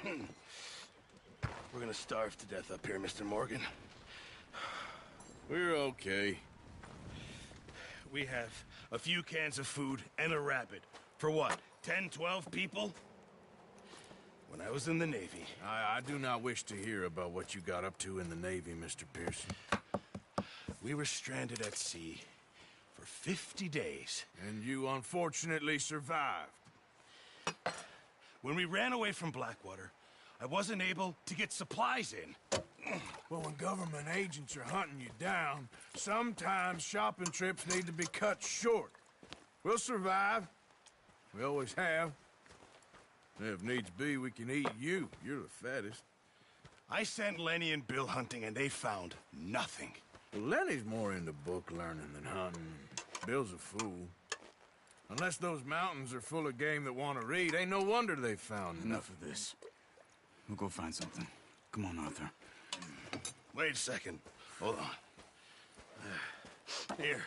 We're gonna starve to death up here, Mr. Morgan. We're okay. We have a few cans of food and a rabbit. For what, 10, 12 people? When I was in the Navy... I do not wish to hear about what you got up to in the Navy, Mr. Pearson. We were stranded at sea for 50 days. And you unfortunately survived. When we ran away from Blackwater, I wasn't able to get supplies in. Well, when government agents are hunting you down, sometimes shopping trips need to be cut short. We'll survive. We always have. If needs be, we can eat you. You're the fattest. I sent Lenny and Bill hunting, and they found nothing. Well, Lenny's more into book learning than hunting. Bill's a fool. Unless those mountains are full of game that want to read, ain't no wonder they found Enough of this. We'll go find something. Come on, Arthur. Wait a second. Hold on. Here.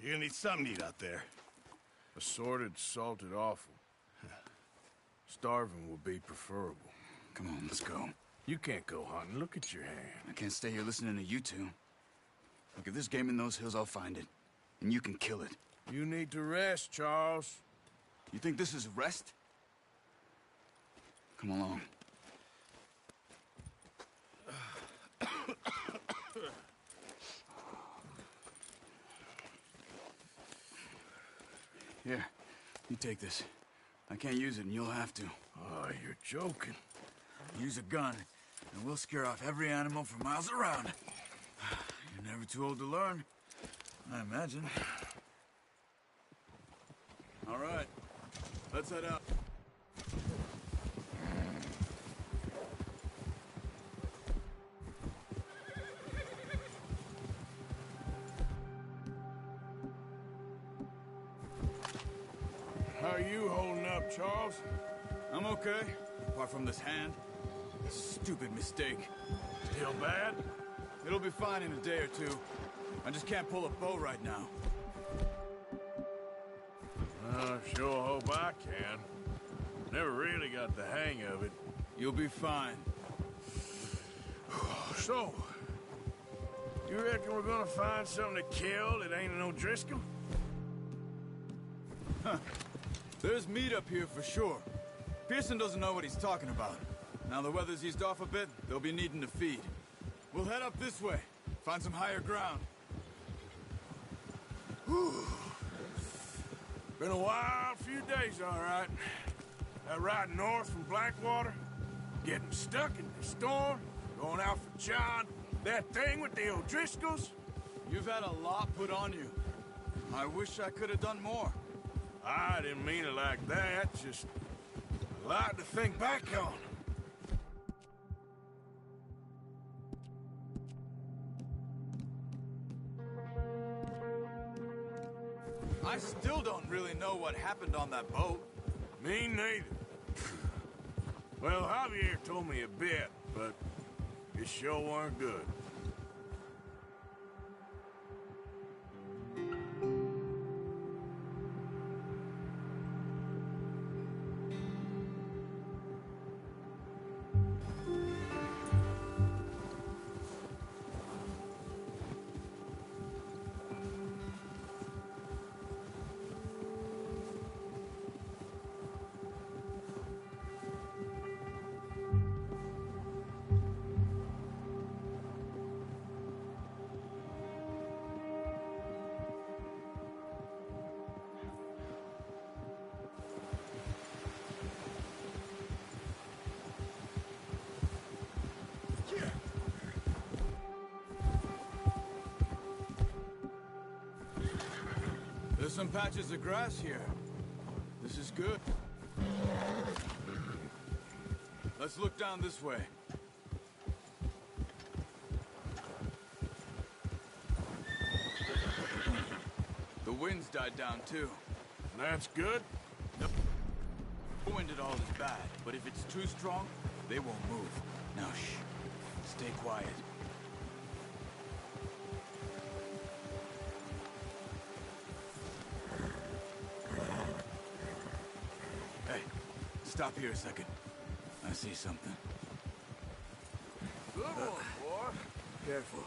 You're gonna need something to eat out there. Assorted, salted offal. Starving will be preferable. Come on, let's go. You can't go hunting. Look at your hand. I can't stay here listening to you two. Look, if there's game in those hills, I'll find it. And you can kill it. You need to rest, Charles. You think this is rest? Come along. Here, you take this. I can't use it, and you'll have to. Oh, you're joking. Use a gun, and we'll scare off every animal for miles around. You're never too old to learn, I imagine. All right, let's head out. How are you holding up, Charles? I'm okay, apart from this hand. Stupid mistake. Still bad? It'll be fine in a day or two. I just can't pull a bow right now. Sure hope I can. Never really got the hang of it. You'll be fine. So, you reckon we're gonna find something to kill that ain't an O'Driscoll? There's meat up here for sure. Pearson doesn't know what he's talking about. Now the weather's eased off a bit, they'll be needing to feed. We'll head up this way, find some higher ground. Whew. Been a wild few days, all right. That ride north from Blackwater, getting stuck in the storm, going out for John, that thing with the O'Driscolls. You've had a lot put on you. I wish I could have done more. I didn't mean it like that, just a lot to think back on. I still don't really know what happened on that boat. Me neither. Well, Javier told me a bit, but it sure weren't good. There's some patches of grass here. This is good. Let's look down this way. The wind's died down too. That's good. The wind at all is bad, but if it's too strong, they won't move. Now shh. Stay quiet. Hey, stop here a second. I see something. Good one, boy. Careful.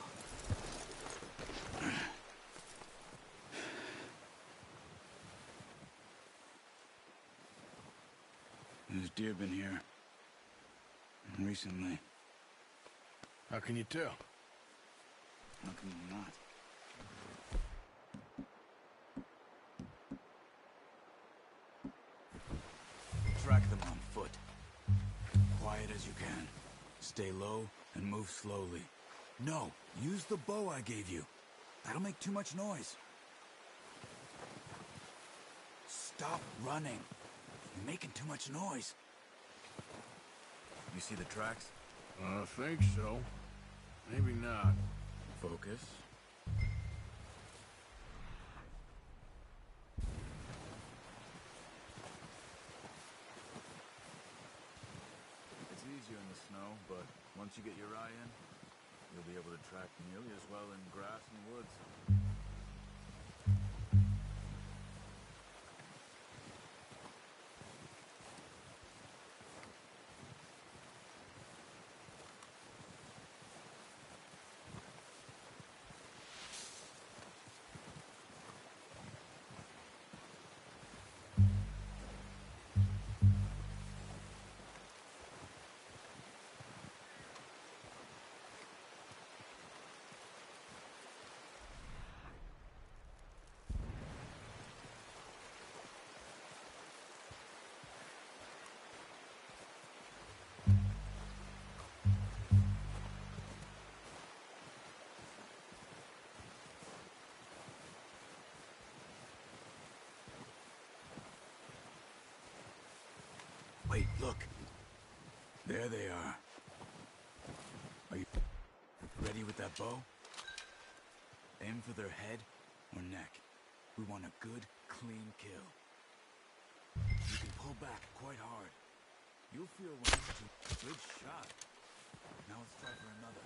There's deer been here. Recently. How can you tell? How can you not? Track them on foot. Quiet as you can. Stay low and move slowly. No, use the bow I gave you. That'll make too much noise. Stop running. You're making too much noise. You see the tracks? I think so. Maybe not. Focus. It's easier in the snow, but once you get your eye in, you'll be able to track nearly as well in grass and woods. Wait, look. There they are. Are you ready with that bow? Aim for their head or neck. We want a good, clean kill. You can pull back quite hard. You'll feel when it's a good shot. Now let's try for another.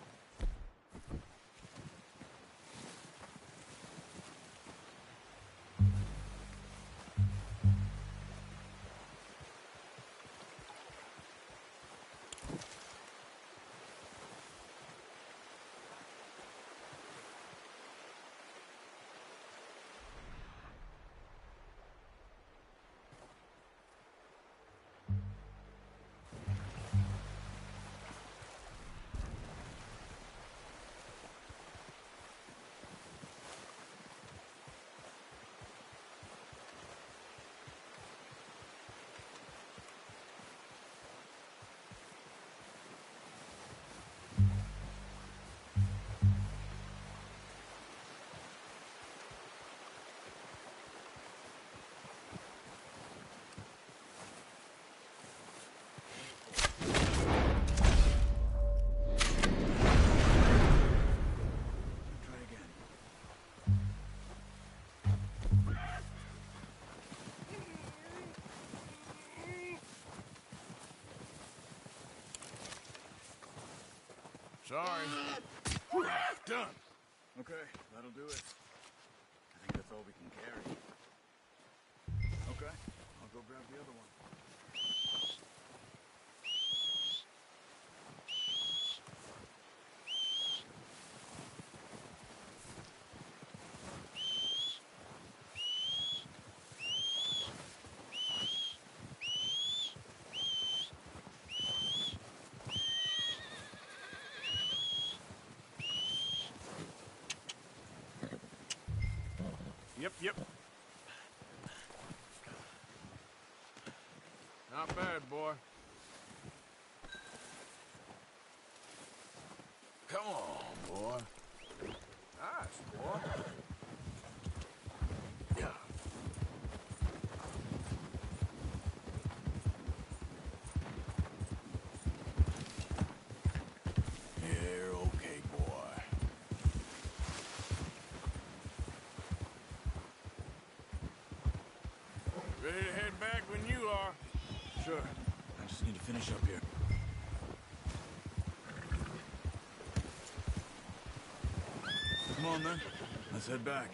Sorry. Done. Okay, that'll do it. I think that's all we can carry. Okay, I'll go grab the other one. Yep. Not bad, boy. Come on, boy. Nice, boy. Yeah. You're okay, boy. Ready to head back when you are. Sure. I just need to finish up here. Come on, then. Let's head back.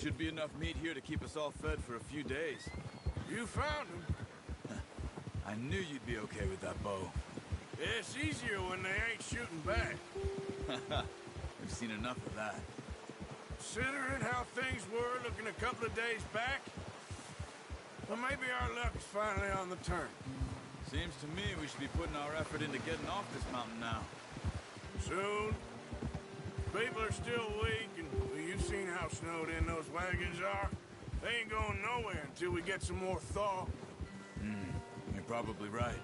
Should be enough meat here to keep us all fed for a few days. You found them. I knew you'd be okay with that bow. It's easier when they ain't shooting back. We've seen enough of that. Considering how things were looking a couple of days back, well, maybe our luck's finally on the turn. Seems to me we should be putting our effort into getting off this mountain now. Soon. People are still weak, and well, you've seen how snowed in those wagons are. They ain't going nowhere until we get some more thaw. You're probably right.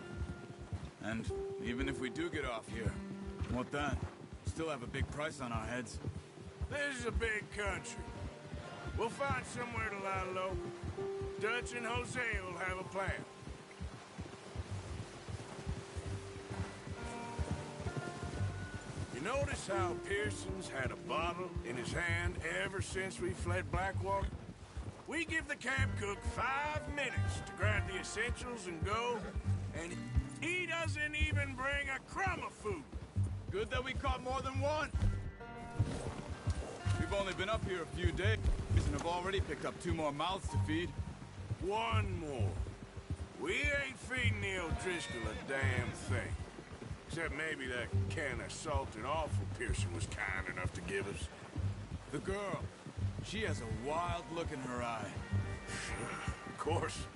And even if we do get off here, what then? Still have a big price on our heads. This is a big country. We'll find somewhere to lie low. Dutch and Hosea will have a plan. You notice how Pearson's had a bottle in his hand ever since we fled Blackwater? We give the camp cook 5 minutes to grab the essentials and go, and he doesn't even bring a crumb of food. Good that we caught more than one. We've only been up here a few days and have already picked up 2 more mouths to feed. One more. We ain't feeding the O'Driscoll a damn thing. Except maybe that can of salted offal Pearson was kind enough to give us. The girl. She has a wild look in her eye. Of course.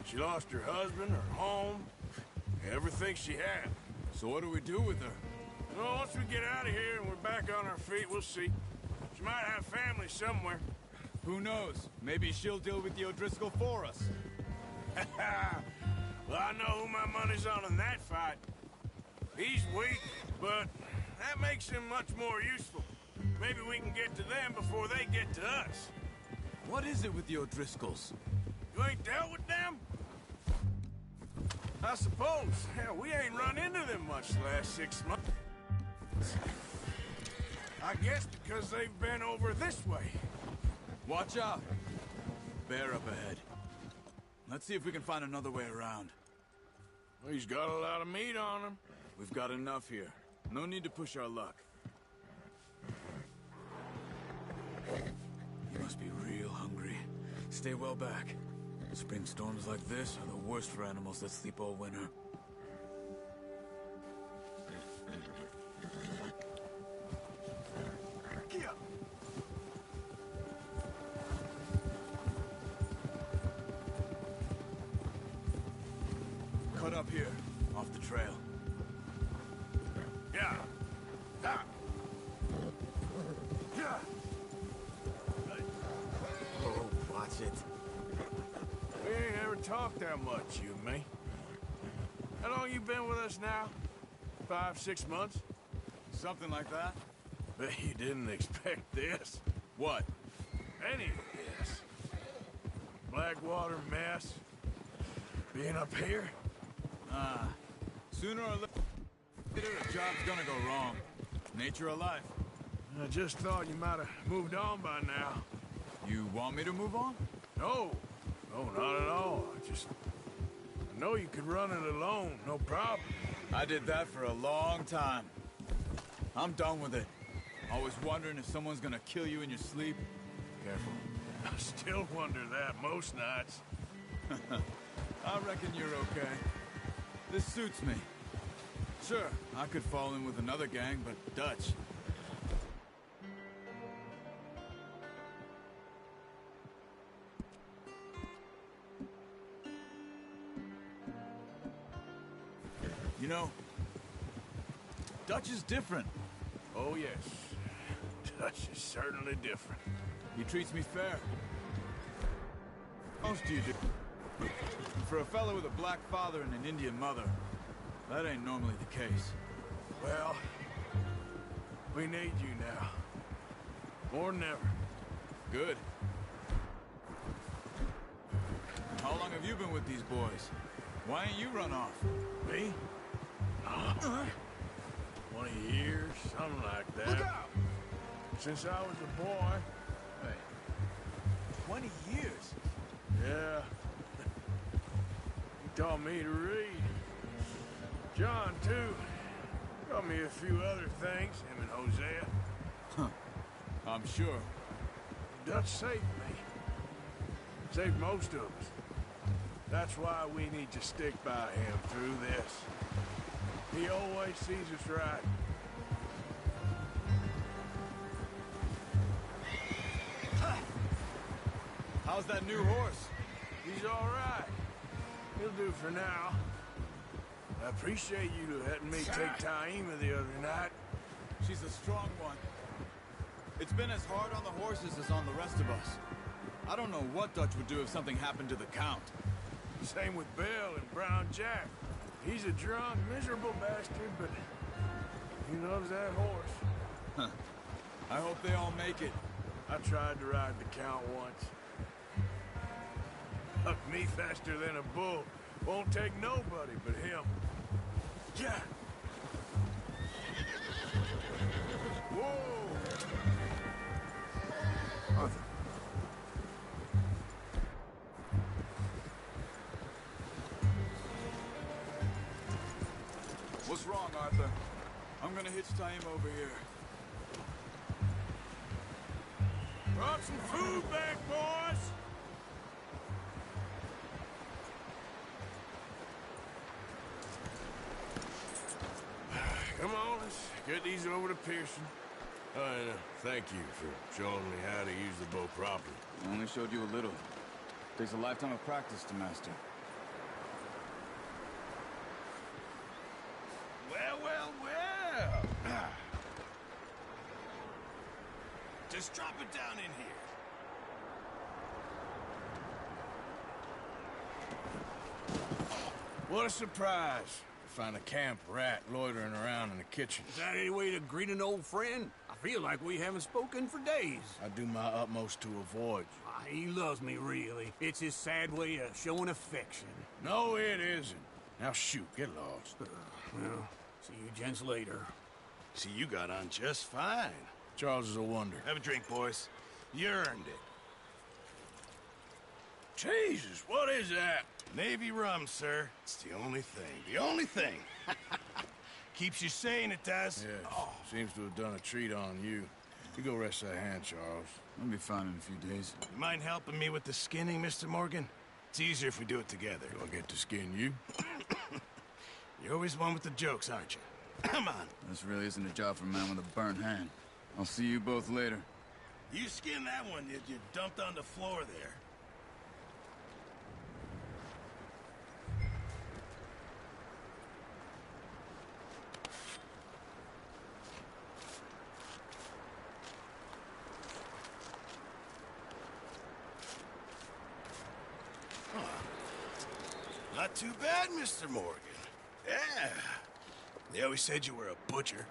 She lost her husband, her home, everything she had. So what do we do with her? Well, once we get out of here and we're back on our feet, we'll see. She might have family somewhere. Who knows? Maybe she'll deal with the O'Driscoll for us. Well, I know who my money's on in that fight. He's weak, but that makes him much more useful. Maybe we can get to them before they get to us. What is it with the O'Driscolls? You ain't dealt with them? I suppose. Hell, we ain't run into them much the last 6 months. I guess because they've been over this way. Watch out! Bear up ahead. Let's see if we can find another way around. Well, he's got a lot of meat on him. We've got enough here. No need to push our luck. You must be real hungry. Stay well back. Spring storms like this are the worst for animals that sleep all winter. Cut up here, off the trail. Yeah. Ah. Yeah. Oh, watch it. We ain't ever talked that much, you and me. How long you been with us now? 5, 6 months? Something like that? Bet you didn't expect this. What? Any of this. Blackwater mess. Being up here. Sooner or later, a job's gonna go wrong. Nature of life. I just thought you might have moved on by now. You want me to move on? No. No, not at all. I know you could run it alone, no problem. I did that for a long time. I'm done with it. Always wondering if someone's gonna kill you in your sleep. Careful. I still wonder that most nights. I reckon you're okay. This suits me. Sure, I could fall in with another gang, but Dutch. You know, Dutch is different. Oh, yes. Dutch is certainly different. He treats me fair. Most you do. For a fellow with a black father and an Indian mother, that ain't normally the case. Well, we need you now. More than ever. Good. How long have you been with these boys? Why ain't you run off? Me? 20 years, something like that. Look out! Since I was a boy. Hey, 20 years? Yeah. He taught me to read. John, too. Taught me a few other things, him and Hosea. I'm sure. Dutch saved me. Saved most of us. That's why we need to stick by him through this. He always sees us right. How's that new horse? He's all right. He'll do for now. I appreciate you letting me take Taima the other night. She's a strong one. It's been as hard on the horses as on the rest of us. I don't know what Dutch would do if something happened to the Count. Same with Bill and Brown Jack. He's a drunk, miserable bastard, but he loves that horse. I hope they all make it. I tried to ride the Count once. Up me faster than a bull. Won't take nobody but him. Yeah. Whoa! Arthur. What's wrong, Arthur? I'm gonna hitch Taima over here. Brought some food back, boys! Come on, let's get these over to Pearson. And thank you for showing me how to use the bow properly. I only showed you a little. Takes a lifetime of practice to master. Well, well, well. Just drop it down in here. What a surprise. Find a camp rat loitering around in the kitchen. Is that any way to greet an old friend? I feel like we haven't spoken for days. I do my utmost to avoid you. He loves me, really. It's his sad way of showing affection. No, it isn't. Now shoot, get lost. Well, see you gents later. See, you got on just fine. Charles is a wonder. Have a drink, boys. You earned it. Jesus, what is that? Navy rum, sir. It's the only thing. The only thing. Keeps you sane, it does. Yes, seems to have done a treat on you. You go rest that hand, Charles. I'll be fine in a few days. You mind helping me with the skinning, Mr. Morgan? It's easier if we do it together. Do I get to skin you? You're always one with the jokes, aren't you? Come on. This really isn't a job for a man with a burnt hand. I'll see you both later. You skin that one you dumped on the floor there. Not too bad, Mr. Morgan. Yeah. They always said you were a butcher.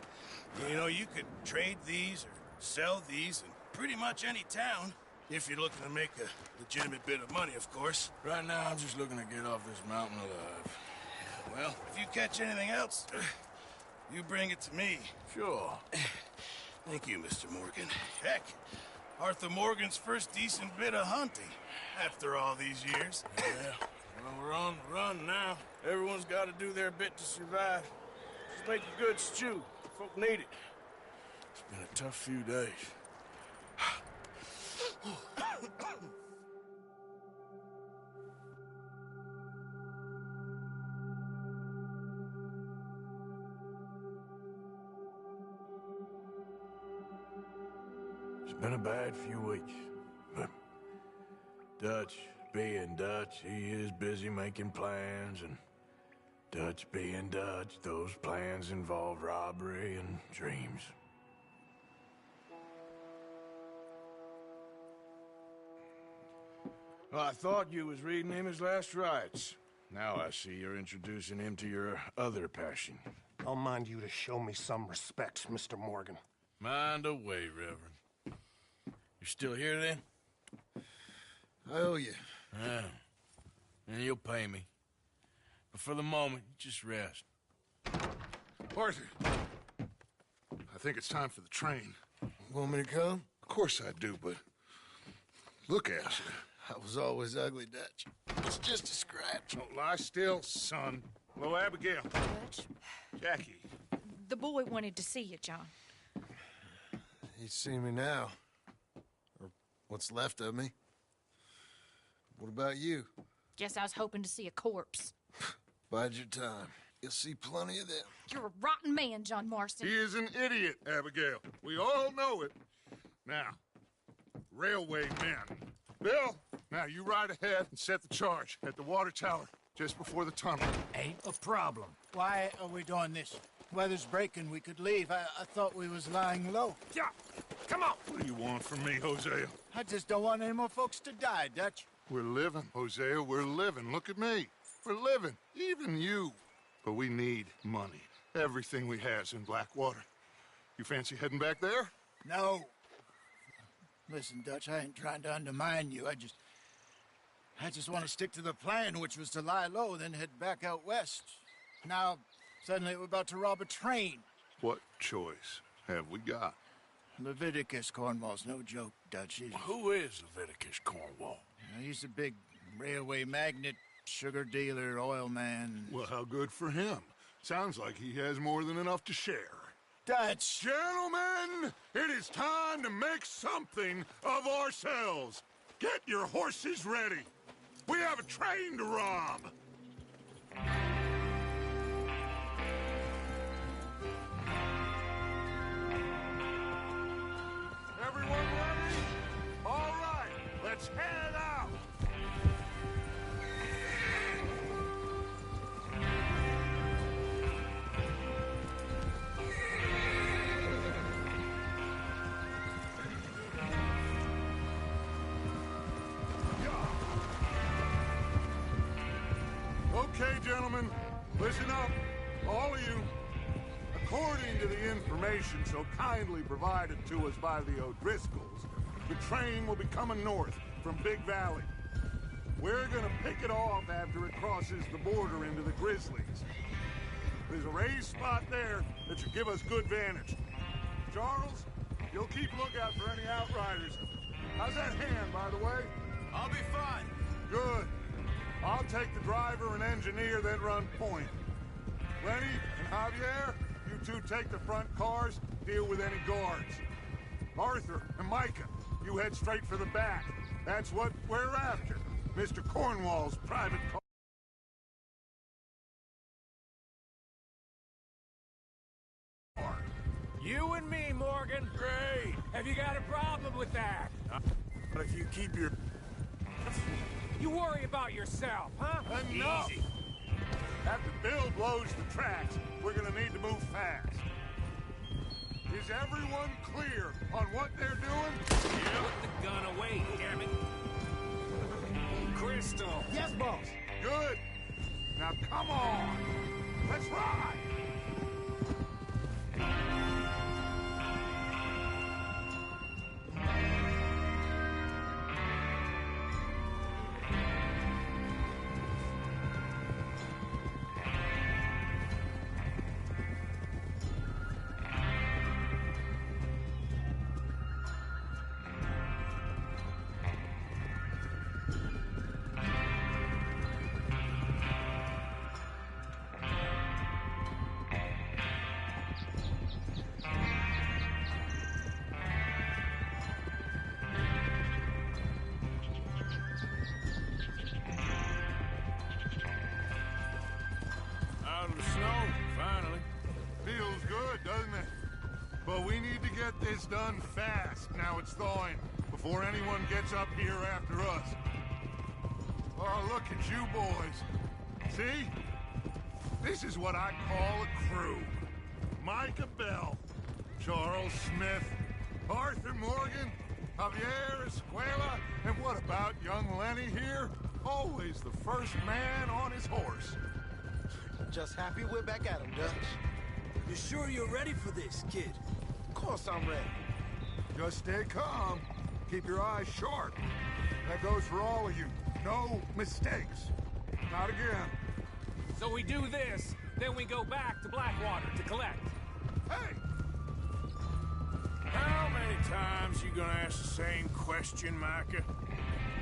You know, you could trade these or sell these in pretty much any town. If you're looking to make a legitimate bit of money, of course. Right now, I'm just looking to get off this mountain alive. Well, if you catch anything else, you bring it to me. Sure. Thank you, Mr. Morgan. Heck, Arthur Morgan's first decent bit of hunting after all these years. Yeah. Well, we're on the run now. Everyone's got to do their bit to survive. Just make a good stew. Folk need it. It's been a tough few days. It's been a bad few weeks, but Dutch being Dutch, he is busy making plans, and Dutch being Dutch, those plans involve robbery and dreams. Well, I thought you was reading him his last rites. Now I see you're introducing him to your other passion. I'll mind you to show me some respect, Mr. Morgan. Mind away, Reverend. You still here, then? I owe you. Yeah. And you'll pay me. But for the moment, just rest. Arthur, I think it's time for the train. Want me to come? Of course I do, but look at you. I was always ugly, Dutch. It's just a scratch. Don't lie still, son. Hello, Abigail. Dutch, Jackie. the boy wanted to see you, John. He's seen me now. Or What's left of me. What about you? Guess I was hoping to see a corpse. Bide your time. You'll see plenty of them. You're a rotten man, John Marston. He is an idiot, Abigail. We all know it. Now, railway men. Bill, now you ride ahead and set the charge at the water tower just before the tunnel. Ain't a problem. Why are we doing this? Weather's breaking. We could leave. I thought we was lying low. Yeah, come on. What do you want from me, Hosea? I just don't want any more folks to die, Dutch. We're living, Hosea. We're living. Look at me. We're living. Even you. But we need money. Everything we has in Blackwater. You fancy heading back there? No. Listen, Dutch, I ain't trying to undermine you. I just want to stick to the plan, which was to lie low, then head back out west. Now, suddenly we're about to rob a train. What choice have we got? Leviticus Cornwall's no joke, Dutch. Who is Leviticus Cornwall? He's a big railway magnate, sugar dealer, oil man. Well, how good for him. Sounds like he has more than enough to share. Dutch! Gentlemen, it is time to make something of ourselves. Get your horses ready. We have a train to rob. Everyone ready? All right, let's head out. Okay, gentlemen, listen up, all of you. According to the information so kindly provided to us by the O'Driscolls, the train will be coming north from Big Valley. We're gonna pick it off after it crosses the border into the Grizzlies. There's a raised spot there that should give us good vantage. Charles, you'll keep lookout for any outriders. How's that hand, by the way? I'll be fine. Good. I'll take the driver and engineer that run point. Lenny and Javier, you two take the front cars, deal with any guards. Arthur and Micah, you head straight for the back. That's what we're after. Mr. Cornwall's private car. You and me, Morgan. Great. Have you got a problem with that? But if you keep your... You worry about yourself, huh? Enough! Easy. After Bill blows the tracks, we're gonna need to move fast. Is everyone clear on what they're doing? Yeah. Put the gun away, damn it. Crystal. Yes, boss. Good. Now come on. Let's ride. Out of the snow, finally. Feels good, doesn't it? But we need to get this done fast, now it's thawing, before anyone gets up here after us. Oh, look at you boys. See? This is what I call a crew. Micah Bell, Charles Smith, Arthur Morgan, Javier Escuela, and what about young Lenny here? Always the first man on his horse. Just happy we're back at him, Dutch. You sure you're ready for this, kid? Of course I'm ready. Just stay calm. Keep your eyes sharp. That goes for all of you. No mistakes. Not again. So we do this, then we go back to Blackwater to collect. Hey! How many times you gonna ask the same question, Micah?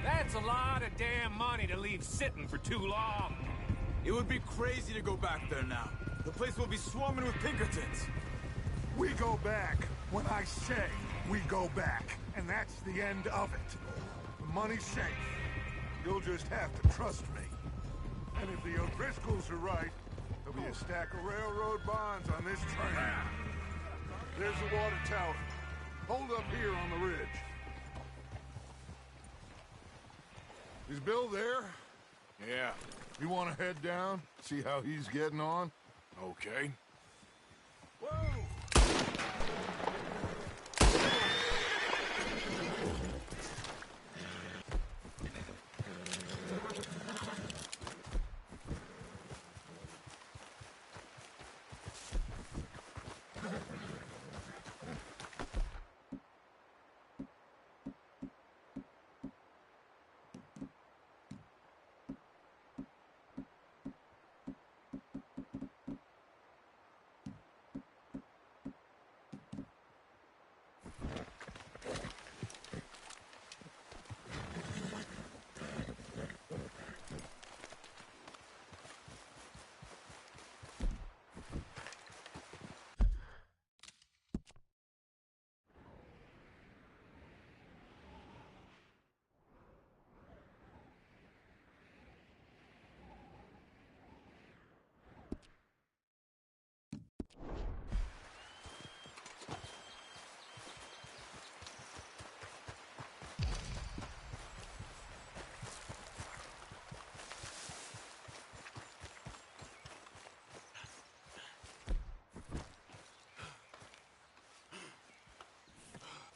That's a lot of damn money to leave sitting for too long. It would be crazy to go back there now. The place will be swarming with Pinkertons. We go back when I say. we go back, and that's the end of it. The money's safe. You'll just have to trust me. And if the O'Driscolls are right, there'll be a stack of railroad bonds on this train. There's the water tower. Hold up here on the ridge. Is Bill there? Yeah. You want to head down, see how he's getting on? Okay. Whoa!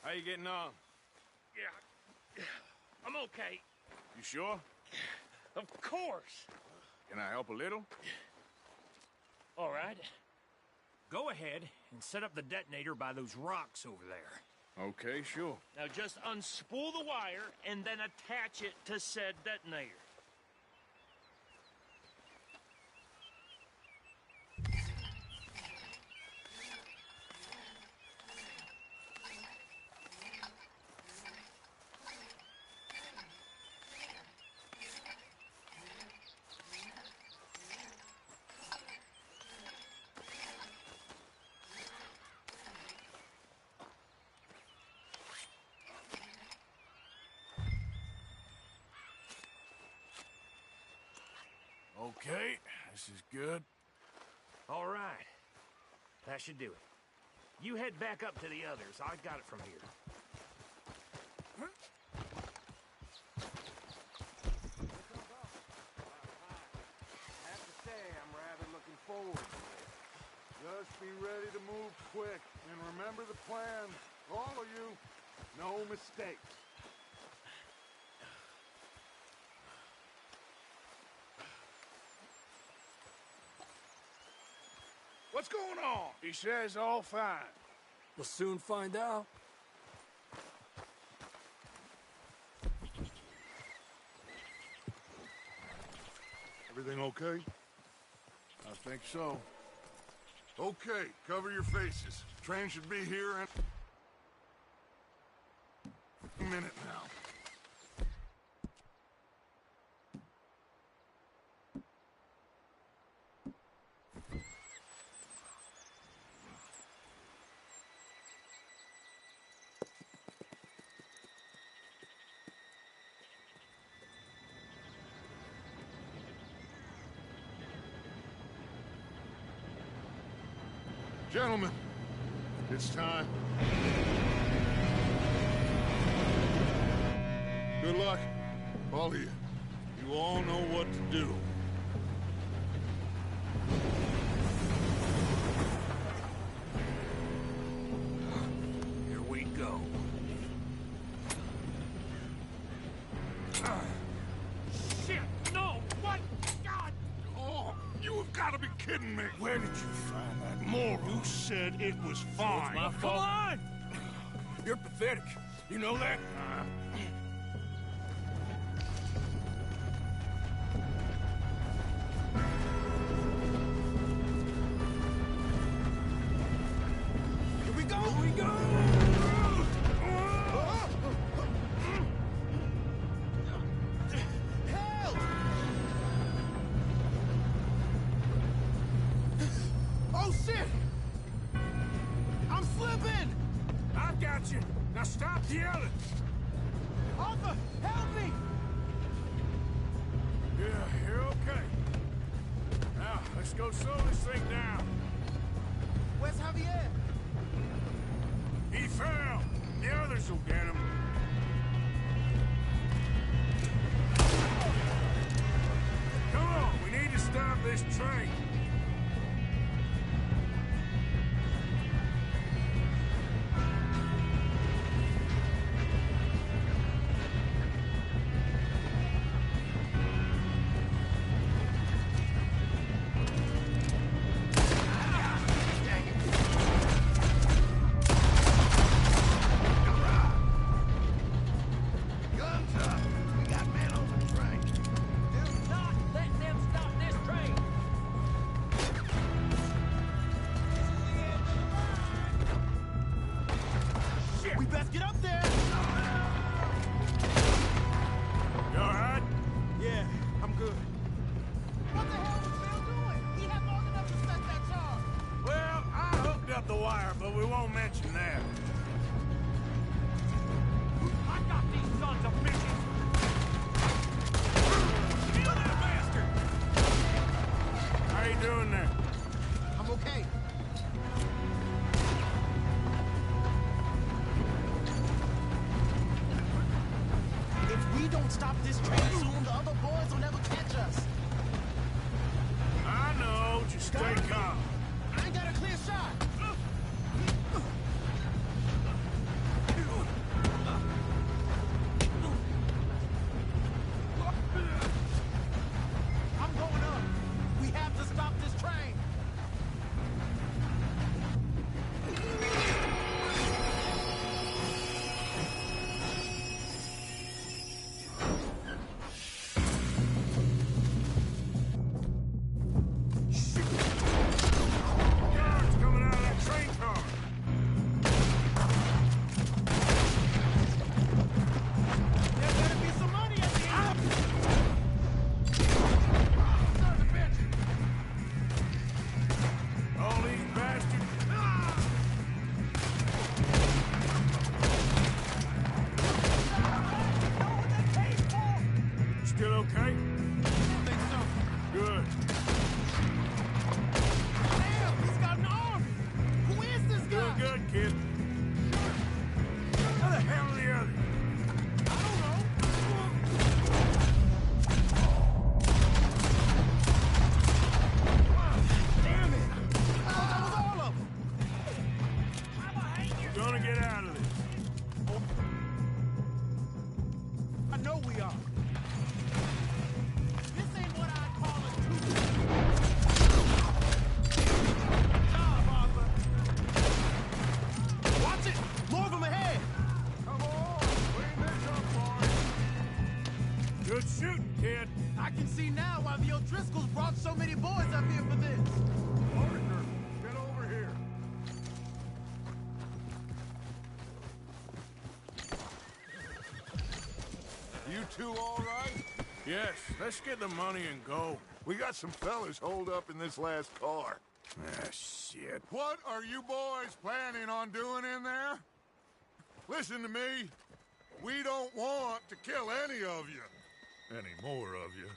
How you getting on? Yeah, I'm okay. You sure? Of course. Can I help a little? All right. Go ahead and set up the detonator by those rocks over there. Okay, sure. Now just unspool the wire and then attach it to said detonator. Okay, this is good. All right. That should do it. You head back up to the others. I got it from here. I have to say, I'm rather looking forward to it. Just be ready to move quick, and remember the plan. All of you, no mistakes. What's going on? He says all fine. We'll soon find out. Everything okay? I think so. Okay, cover your faces. Train should be here in a minute now. Gentlemen, it's time. Good luck, all of you. You all know what to do. Here we go. Shit! No! What? God! Oh, you have got to be kidding me. Where did you find that moron? You said it was fine. My fault. Come on! You're pathetic. You know that? Here we go! Here we go! Help! Oh, shit! I'm slipping! I got you. Now stop yelling! Arthur, help me! Yeah, you're okay. Now, let's go slow this thing down. Where's Javier? He fell. The others will get him. Come on, we need to stop this train. We best get up there! You alright? Yeah, I'm good. What the hell was Bill doing? He had long enough to set that charge. Well, I hooked up the wire, but we won't mention that. I got these sons of bitches! Kill that bastard! How you doing there? I'm okay. If we don't stop this train soon, the other boys will never catch us. I know, just stay calm. I ain't got a clear shot. I'm going up. We have to stop this train. Guards coming out of that train car. There better be some money at the end. All these bastards. Still okay? I think so. Good. Damn, he's got an army. Who is this Doing guy? good, kid. How the hell are the others? I don't know. Damn it! I thought that was all of them. You're gonna get out of this. I know we are. This ain't what I'd call a true job, Arthur. Watch it! More of them ahead! Come on, clean this up, boys. Good shooting, kid. I can see now why the O'Driscolls brought so many boys up here for this. Partner, get over here. You two all right? Yes, let's get the money and go. We got some fellas holed up in this last car. Ah, shit. What are you boys planning on doing in there? Listen to me. We don't want to kill any of you. Any more of you.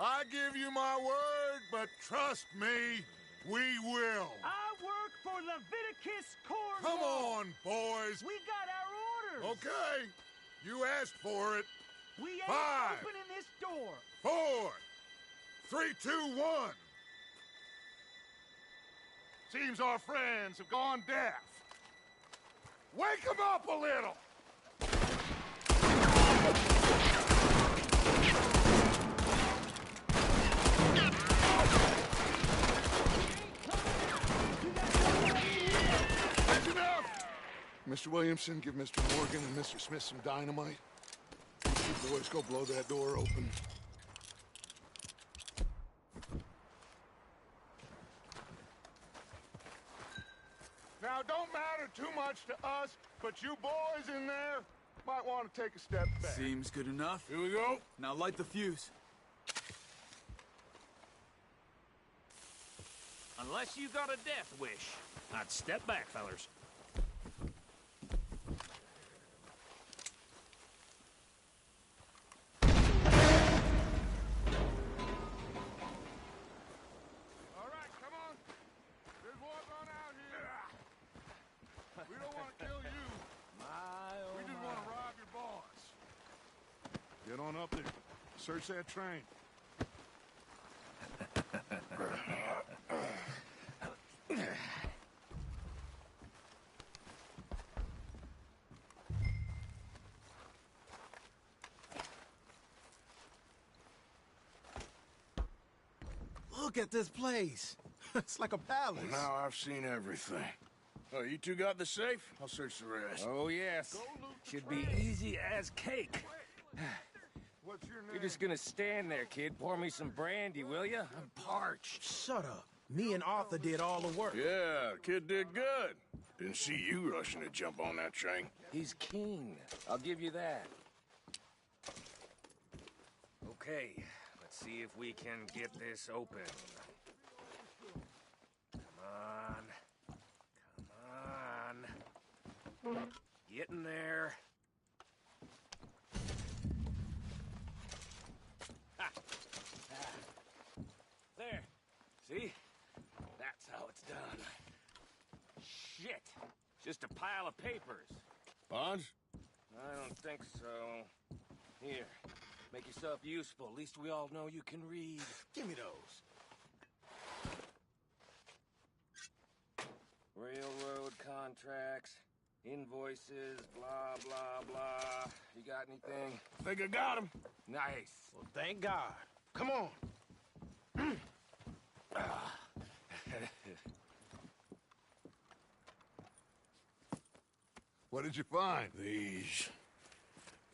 I give you my word, but trust me, we will. I work for Leviticus Corps. Come on, boys. We got our orders. Okay. You asked for it. We ain't 5, opening this door. 4, 3, 2, 1. Seems our friends have gone deaf. Wake them up a little. That's enough! Mr. Williamson, give Mr. Morgan and Mr. Smith some dynamite. You boys go blow that door open. Now, don't matter too much to us, but you boys in there might want to take a step back. Seems good enough. Here we go. Now light the fuse. Unless you got a death wish, I'd step back, fellers. up there. Search that train. Look at this place. It's like a palace. Now I've seen everything. Oh, you two got the safe? I'll search the rest. Oh, yes. Should be easy as cake. What's your name? You're just gonna stand there, kid. Pour me some brandy, will you? I'm parched. Shut up. Me and Arthur did all the work. Yeah, kid did good. Didn't see you rushing to jump on that train. He's keen. I'll give you that. Okay, let's see if we can get this open. Come on. Come on. Get in there. Ha. Ah. There. See? That's how it's done. Shit. Just a pile of papers. Bonds? I don't think so. Here. Make yourself useful. At least we all know you can read. Give me those. Railroad contracts, invoices, blah, blah, blah. You got anything? Think I got him. Nice. Well, thank God. Come on. What did you find? These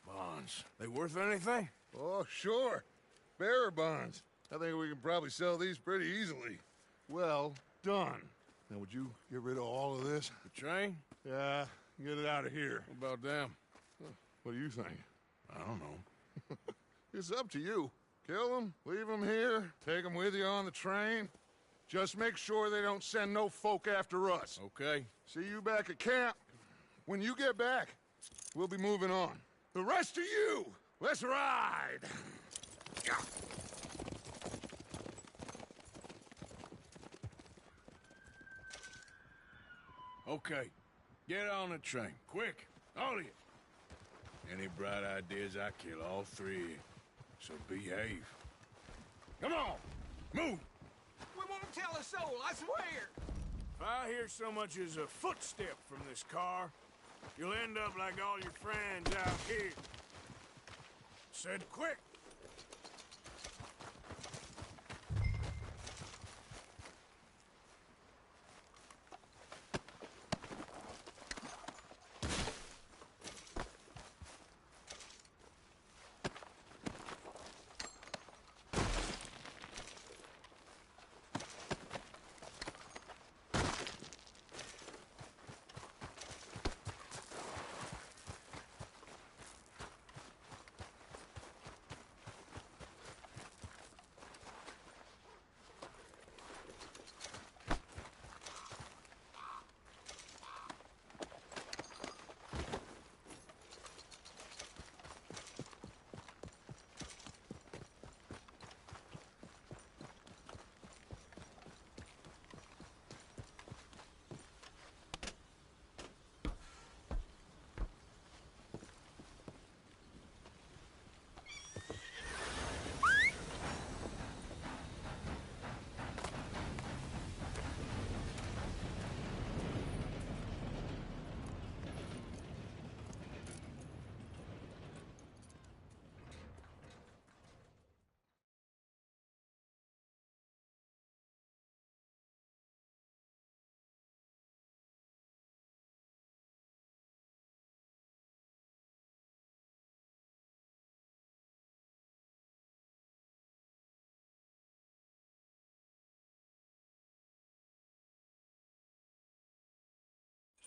bonds. They worth anything? Oh, sure. Bearer bonds. I think we can probably sell these pretty easily. Well done. Now, would you get rid of all of this? The train? Yeah, get it out of here. What about them? What do you think? I don't know. It's up to you. Kill them, leave them here, take them with you on the train. Just make sure they don't send no folk after us. Okay. See you back at camp. When you get back, we'll be moving on. The rest of you, let's ride! Okay. Get on the train. Quick. All of you. Any bright ideas, I kill all three of you. So behave. Come on! Move! We won't tell a soul, I swear. If I hear so much as a footstep from this car, you'll end up like all your friends out here. Said quick!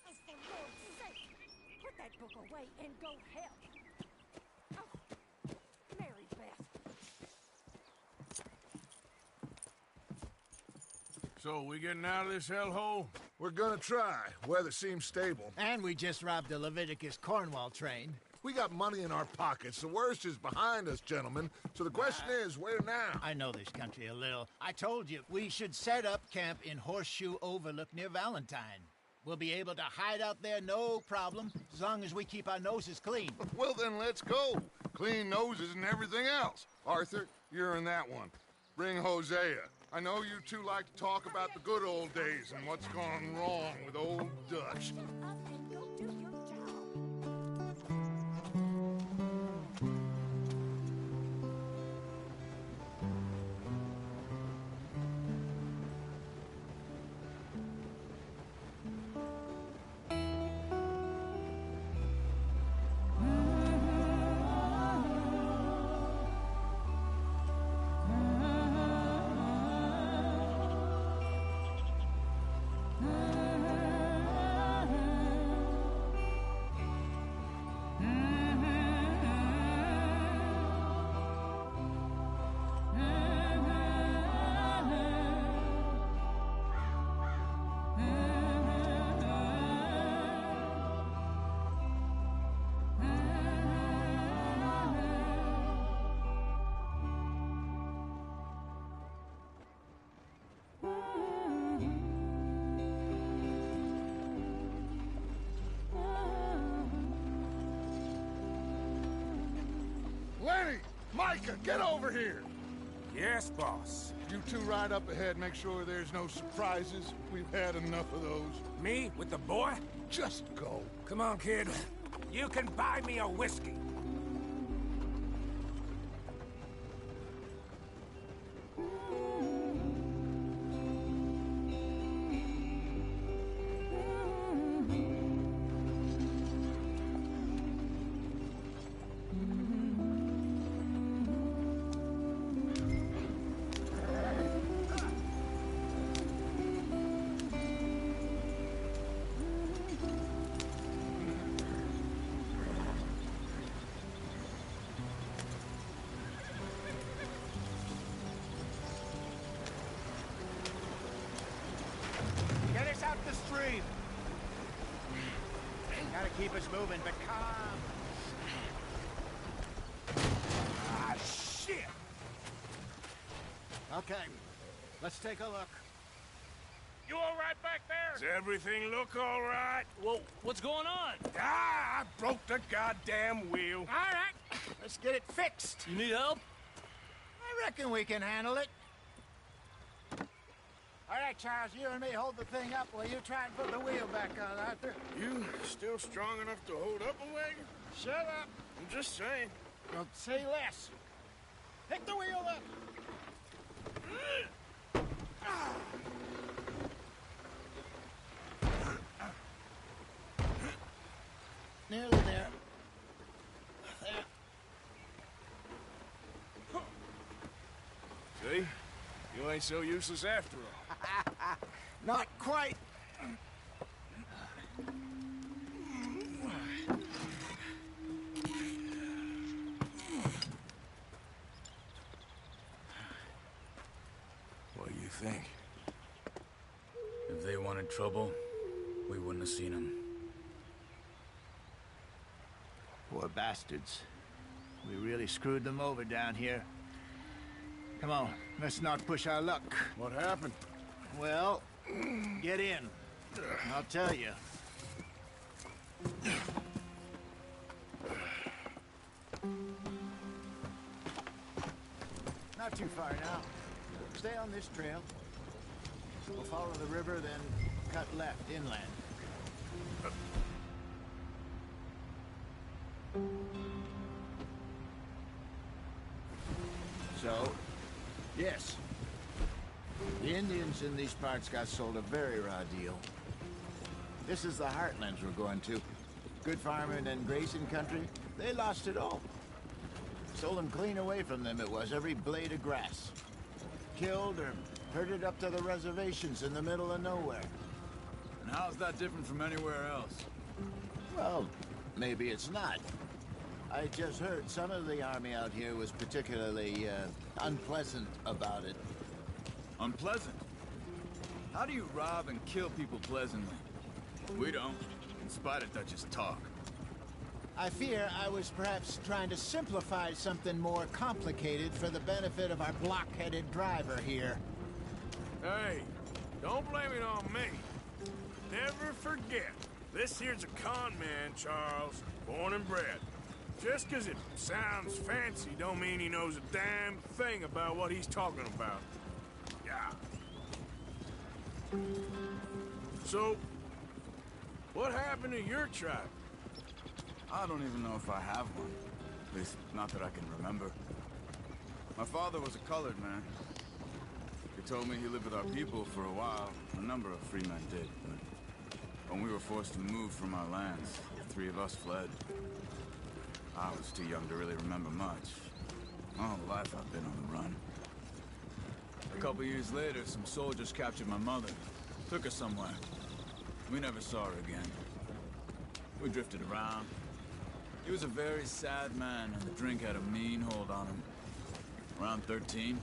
Oh, for Lord's sake! Put that book away and go help! Oh, Mary Beth. So, we getting out of this hellhole? We're gonna try. Weather seems stable. And we just robbed the Leviticus Cornwall train. We got money in our pockets. The worst is behind us, gentlemen. So the question is, where now? I know this country a little. I told you, we should set up camp in Horseshoe Overlook near Valentine. We'll be able to hide out there no problem, as long as we keep our noses clean. Well, then let's go. Clean noses and everything else. Arthur, you're in that one. Bring Hosea. I know you two like to talk about the good old days and what's gone wrong with old Dutch. Lenny! Micah, get over here! Yes, boss. You two ride up ahead, make sure there's no surprises. We've had enough of those. Me with the boy? Just go. Come on, kid. You can buy me a whiskey. Get us out the stream. Gotta keep us moving, but calm. Ah, shit! Okay, let's take a look. You all right back there? Does everything look all right? Well, what's going on? Ah, I broke the goddamn wheel. All right, let's get it fixed. You need help? I reckon we can handle it. All right, Charles, you and me hold the thing up while you try and put the wheel back on, Arthur. You still strong enough to hold up a wagon? Shut up. I'm just saying. Well, say less. Pick the wheel up. Nearly there. See? You ain't so useless after all. Not quite. What do you think? If they wanted trouble, we wouldn't have seen them. Poor bastards. We really screwed them over down here. Come on, let's not push our luck. What happened? Well, get in. I'll tell you. Not too far now. Stay on this trail. We'll follow the river, then cut left inland. So, yes. The Indians in these parts got sold a very raw deal. This is the heartlands we're going to. Good farming and grazing country, they lost it all. Sold them clean away from them, it was, every blade of grass. Killed or herded up to the reservations in the middle of nowhere. And how's that different from anywhere else? Well, maybe it's not. I just heard some of the army out here was particularly, unpleasant about it. Unpleasant? How do you rob and kill people pleasantly? We don't, in spite of Dutch's talk. I fear I was perhaps trying to simplify something more complicated for the benefit of our block-headed driver here. Hey, don't blame it on me. Never forget, this here's a con man, Charles, born and bred. Just 'cause it sounds fancy don't mean he knows a damn thing about what he's talking about. Yeah. So, what happened to your tribe? I don't even know if I have one. At least, not that I can remember. My father was a colored man. He told me he lived with our people for a while. A number of free men did, but when we were forced to move from our lands, the three of us fled. I was too young to really remember much. My whole life I've been on the run. A couple years later, some soldiers captured my mother. Took her somewhere. We never saw her again. We drifted around. He was a very sad man, and the drink had a mean hold on him. Around 13,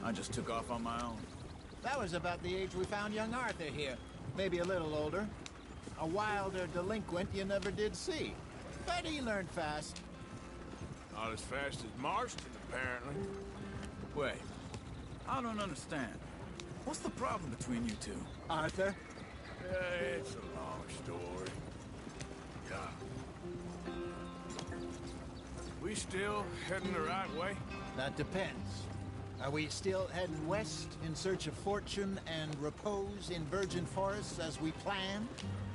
I just took off on my own. That was about the age we found young Arthur here. Maybe a little older. A wilder delinquent you never did see. But he learned fast. Not as fast as Marston, apparently. Wait, I don't understand. What's the problem between you two? Arthur? It's a long story. Yeah. We still heading the right way? That depends. Are we still heading west in search of fortune and repose in virgin forests as we planned?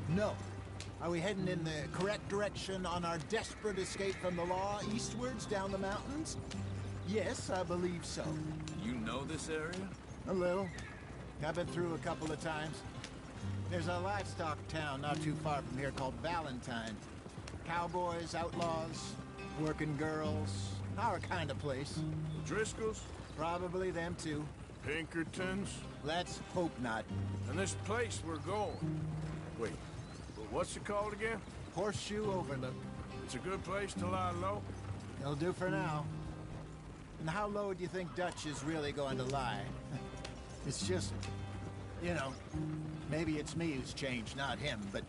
No. Are we heading in the correct direction on our desperate escape from the law eastwards down the mountains? Yes, I believe so. You know this area? A little. I've been through a couple of times. There's a livestock town not too far from here called Valentine. Cowboys, outlaws, working girls, our kind of place. Driscolls? Probably them too. Pinkertons? Let's hope not. And this place we're going. Wait, what's it called again? Horseshoe Overlook. It's a good place to lie low? It'll do for now. And how low do you think Dutch is really going to lie? It's just, you know, maybe it's me who's changed, not him, but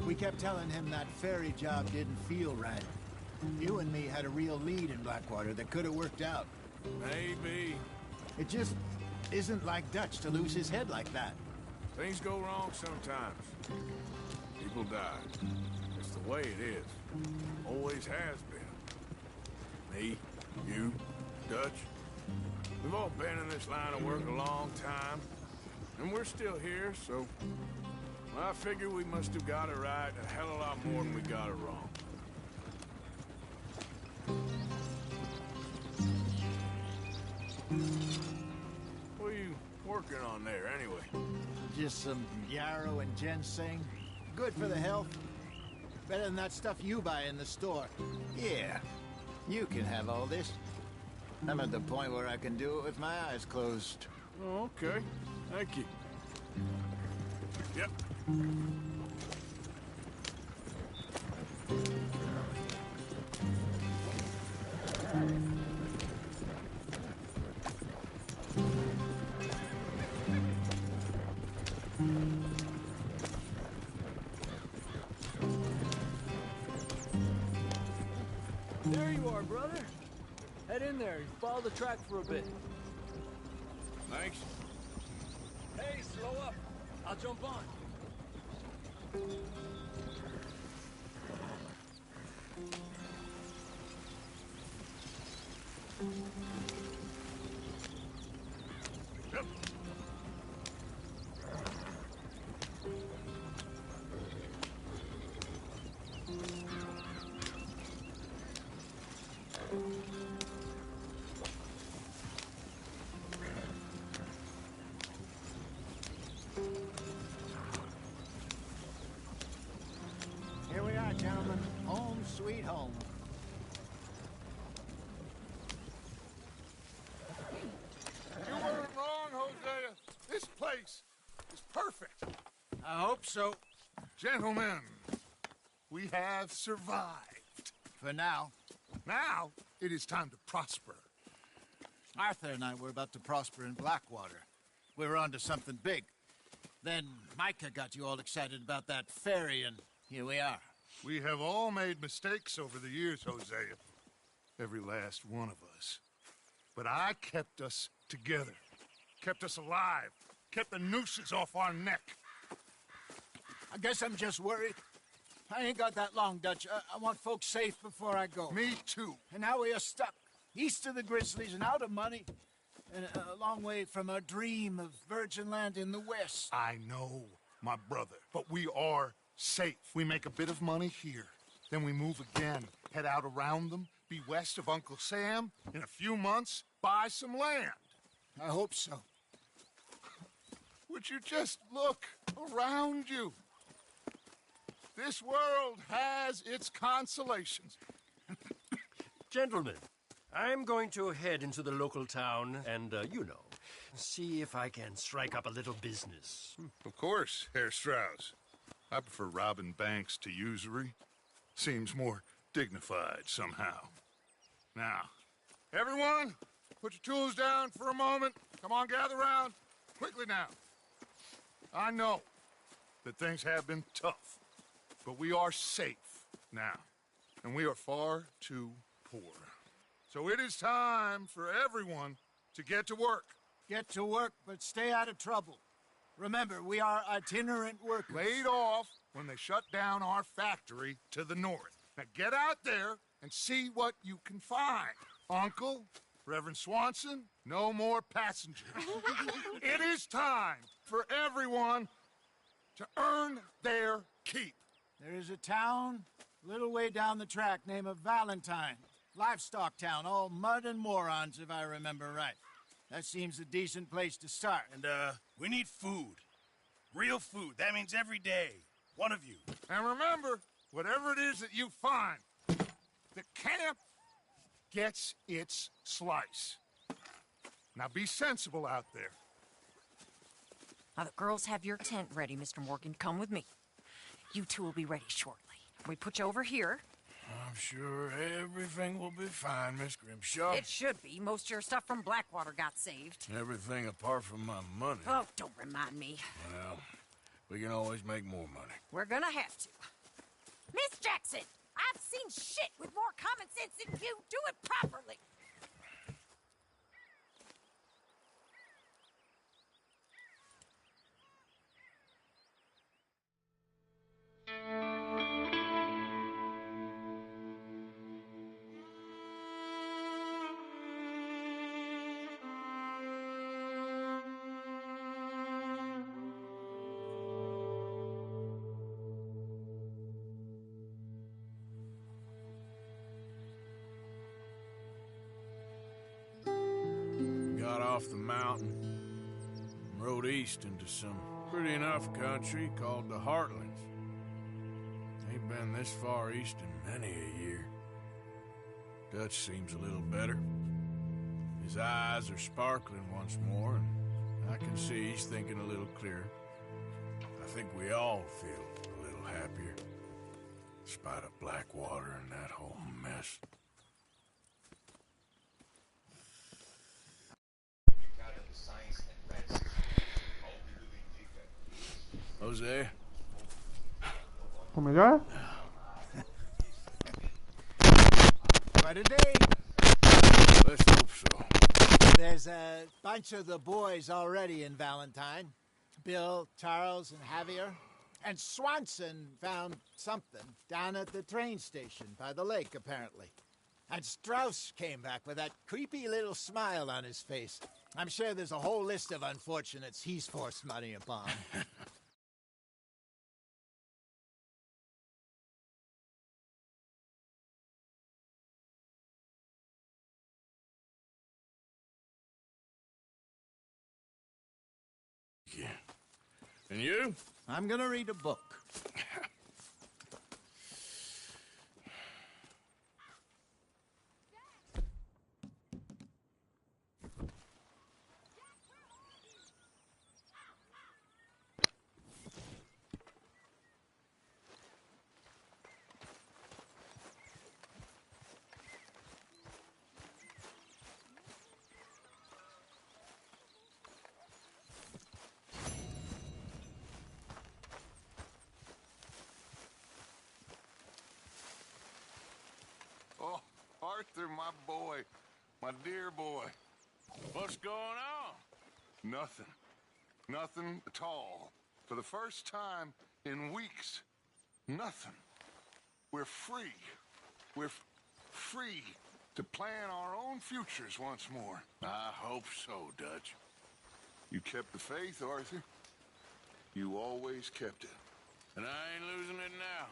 we kept telling him that ferry job didn't feel right. You and me had a real lead in Blackwater that could have worked out. Maybe. It just isn't like Dutch to lose his head like that. Things go wrong sometimes. People die. It's the way it is. Always has been. Me, you, Dutch. We've all been in this line of work a long time. And we're still here, so... well, I figure we must have got it right a hell of a lot more than we got it wrong. What are you working on there, anyway? Just some yarrow and ginseng. Good for the health. Better than that stuff you buy in the store. Yeah, you can have all this. I'm at the point where I can do it with my eyes closed. Oh, okay. Thank you. Yep. There you are, brother. Head in there and follow the track for a bit. Thanks. Hey, slow up. I'll jump on. Yep. Here we are, gentlemen. Home sweet home. You weren't wrong, Hosea. This place is perfect. I hope so. Gentlemen, we have survived. For now. Now, it is time to prosper. Arthur and I were about to prosper in Blackwater. We were onto something big. Then Micah got you all excited about that ferry, and here we are. We have all made mistakes over the years, Hosea. Every last one of us. But I kept us together. Kept us alive. Kept the nooses off our neck. I guess I'm just worried. I ain't got that long, Dutch. I want folks safe before I go. Me too. And now we are stuck east of the Grizzlies and out of money and a long way from our dream of virgin land in the west. I know, my brother, but we are safe. We make a bit of money here. Then we move again, head out around them, be west of Uncle Sam. In a few months, buy some land. I hope so. Would you just look around you? This world has its consolations. Gentlemen, I'm going to head into the local town and, see if I can strike up a little business. Of course, Herr Strauss. I prefer robbing banks to usury. Seems more dignified somehow. Now, everyone, put your tools down for a moment. Come on, gather round. Quickly now. I know that things have been tough, but we are safe now, and we are far too poor. So it is time for everyone to get to work. Get to work, but stay out of trouble. Remember, we are itinerant workers. Laid off when they shut down our factory to the north. Now get out there and see what you can find. Uncle, Reverend Swanson, no more passengers. It is time for everyone to earn their keep. There is a town a little way down the track named Valentine. Livestock town, all mud and morons, if I remember right. That seems a decent place to start. And, we need food. Real food. That means every day. One of you. And remember, whatever it is that you find, the camp gets its slice. Now be sensible out there. Now, the girls have your tent ready, Mr. Morgan. Come with me. You two will be ready shortly. We put you over here. I'm sure everything will be fine, Miss Grimshaw. It should be. Most of your stuff from Blackwater got saved. Everything apart from my money. Oh, don't remind me. Well, we can always make more money. We're gonna have to. Miss Jackson, I've seen shit with more common sense than you. Do it properly. Got off the mountain and rode east into some pretty enough country called the Heartlands. Ain't been this far east in many a year. Dutch seems a little better. His eyes are sparkling once more, and I can see he's thinking a little clearer. I think we all feel a little happier, in spite of Blackwater and that whole mess. Jose? ¿Cómo ya? Quite a day. Let's hope so. There's a bunch of the boys already in Valentine. Bill, Charles, and Javier. And Swanson found something down at the train station by the lake, apparently. And Strauss came back with that creepy little smile on his face. I'm sure there's a whole list of unfortunates he's forced money upon. Yeah. And you? I'm gonna read a book. Oh, Arthur, my boy. My dear boy. What's going on? Nothing. Nothing at all. For the first time In weeks. Nothing. We're free. We're free to plan our own futures once more. I hope so, Dutch. You kept the faith, Arthur. You always kept it. And I ain't losing it now.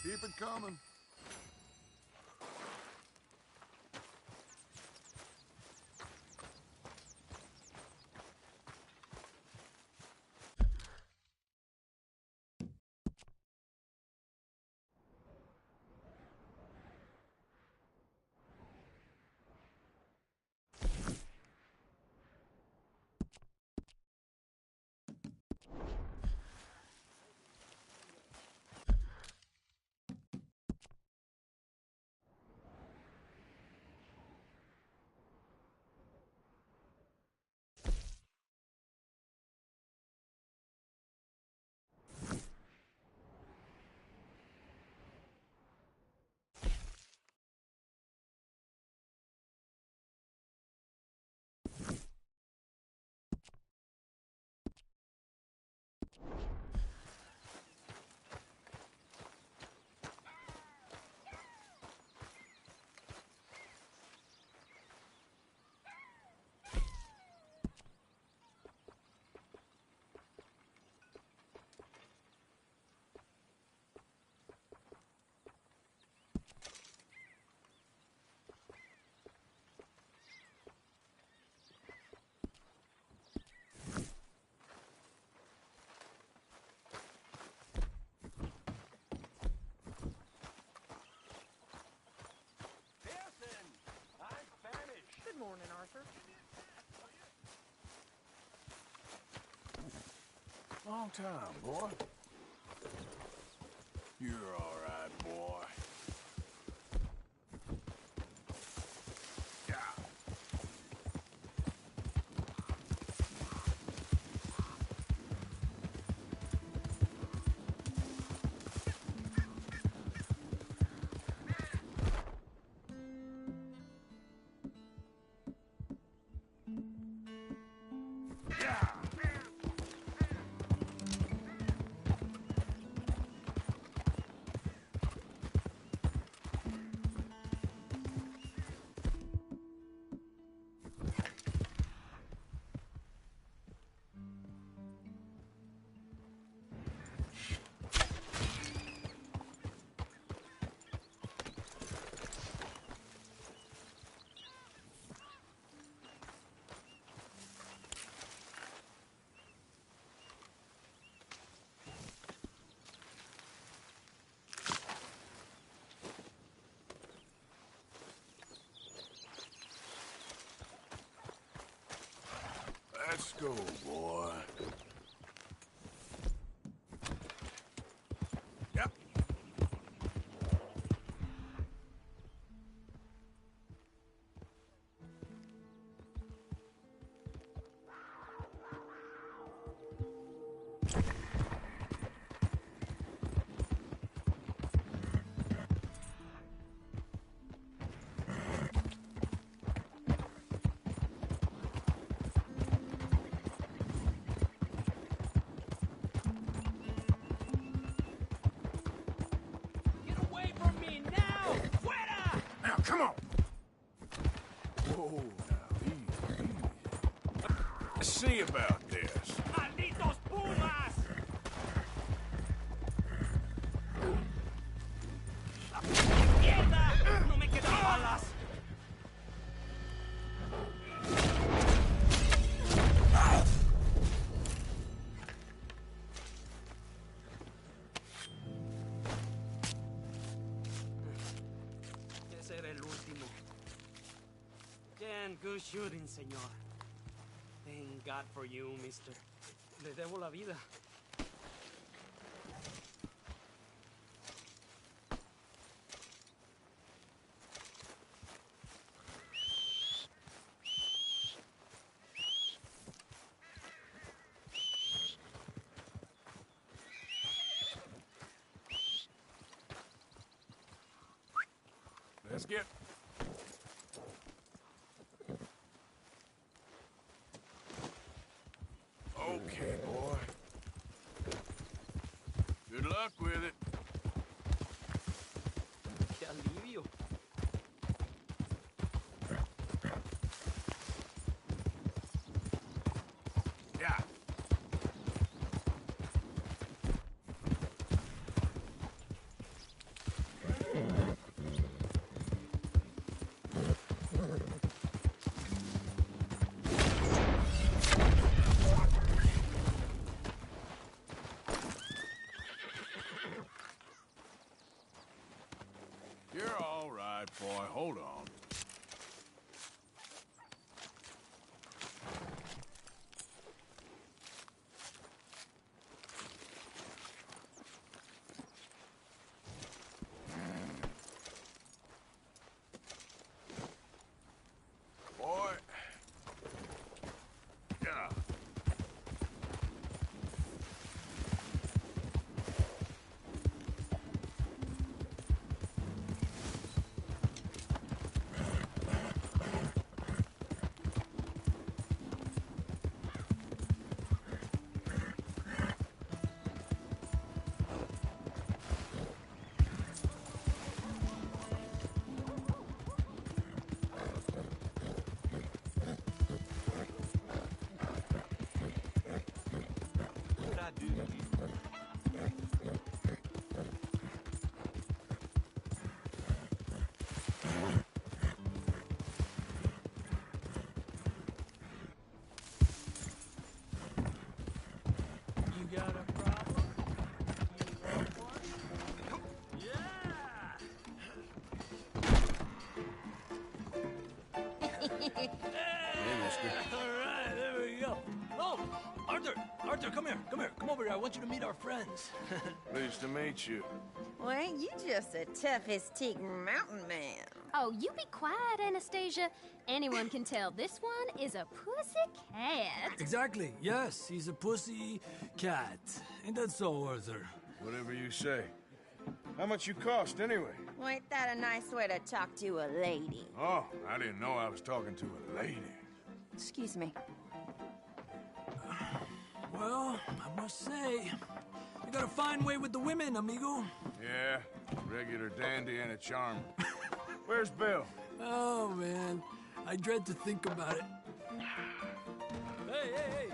Keep it coming. Good morning, Arthur. Long time, boy. You're all right, boy. Let's go, boy. Yep. Now, come on! Whoa, now, easy. Let's see about this. ¡Malditos pumas! ¡Mierda! ¡No me quedan balas! good shooting, señor. Thank God for you, mister. Le debo la vida. Let's get... Okay, boy. Good luck with it. Qué alivio. Yeah. You're all right, boy. Hold on. Boy. Yeah. What I do to you? You got a problem? You want one? Hey, mister. All right, there we go. Oh, Arthur! Arthur, come here. Come here. Come over here. I want you to meet our friends. Pleased to meet you. Well, ain't you just a tough-as-teak mountain man? Oh, you be quiet, Anastasia. Anyone can tell this one is a pussy cat. Exactly. Yes, he's a pussy cat. Ain't that so, Arthur? Whatever you say. How much you cost, anyway? Well, ain't that a nice way to talk to a lady? Oh, I didn't know I was talking to a lady. Excuse me. Well, I must say, you got a fine way with the women, amigo. Yeah, regular dandy and a charmer. Where's Bill? Oh, man. I dread to think about it. Hey, hey, hey!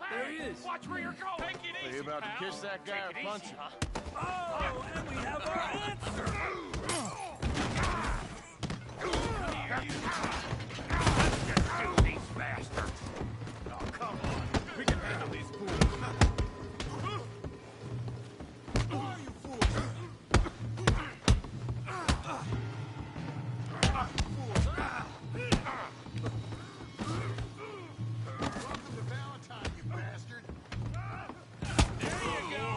There he is! Watch where you're going! Take it easy, you about to pal. kiss that guy Take or it punch easy, him? huh? Oh, and we have our answer! Here, you. Let's get these bastards. Oh, come on. We can handle these fools. Who are you fools? Welcome to Valentine, you bastard. There you go.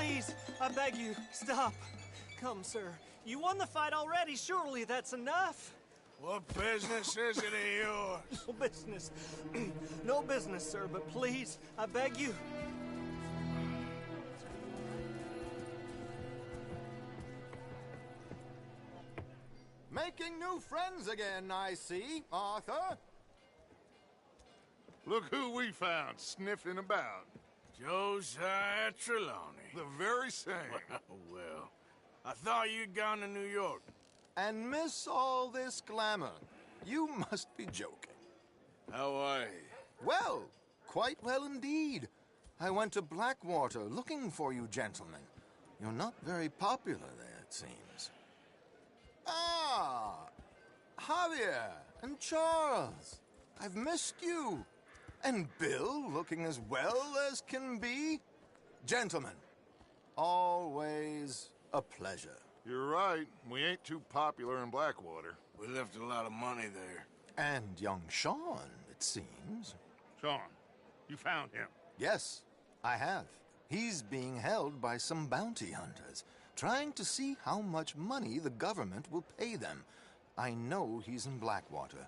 please, I beg you, stop. Come, sir. You won the fight already. Surely that's enough. What business is it of yours? No business. No business, sir, but please, I beg you. Making new friends again, I see, Arthur. Look who we found sniffing about. Josiah Trelawney. The very same. Well, I thought you'd gone to New York. And miss all this glamour. You must be joking. How are you? Well, quite well indeed. I went to Blackwater looking for you gentlemen. You're not very popular there, it seems. Ah! Javier and Charles. I've missed you. And Bill looking as well as can be. Gentlemen, always a pleasure. You're right. We ain't too popular in Blackwater. We left a lot of money there. And young Sean, it seems. Sean, you found him? Yes, I have. He's being held by some bounty hunters, trying to see how much money the government will pay them. I know he's in Blackwater,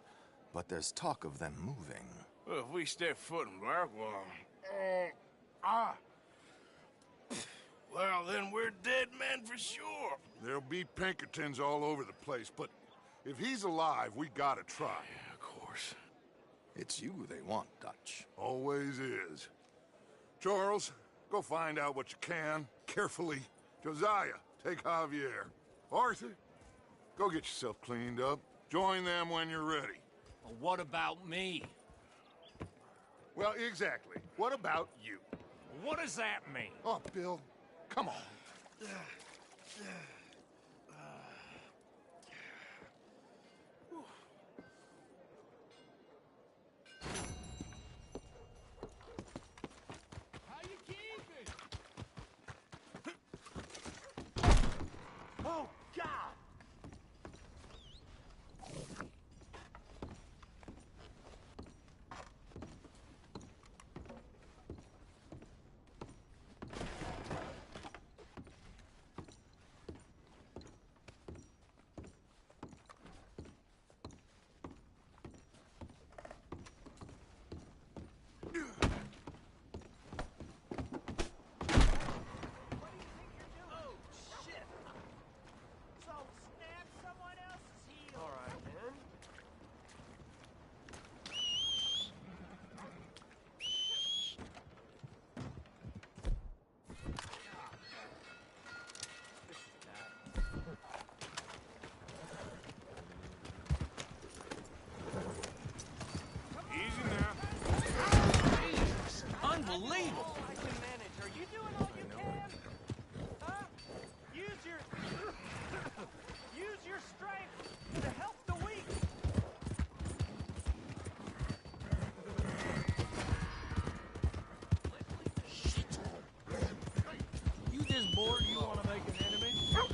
but there's talk of them moving. Well, if we step foot in Blackwater... Well, then we're dead men for sure. There'll be Pinkertons all over the place, but if he's alive, we gotta try. Yeah, of course. It's you they want, Dutch. Always is. Charles, go find out what you can, carefully. Josiah, take Javier. Arthur, go get yourself cleaned up. Join them when you're ready. Well, what about me? Well, exactly. What about you? What does that mean? Oh, Bill, come on. Oh, God! Unbelievable! I can manage. Are you doing all you can? Huh? Use your strength to help the weak. You this bored you want to make an enemy? Yeah. No.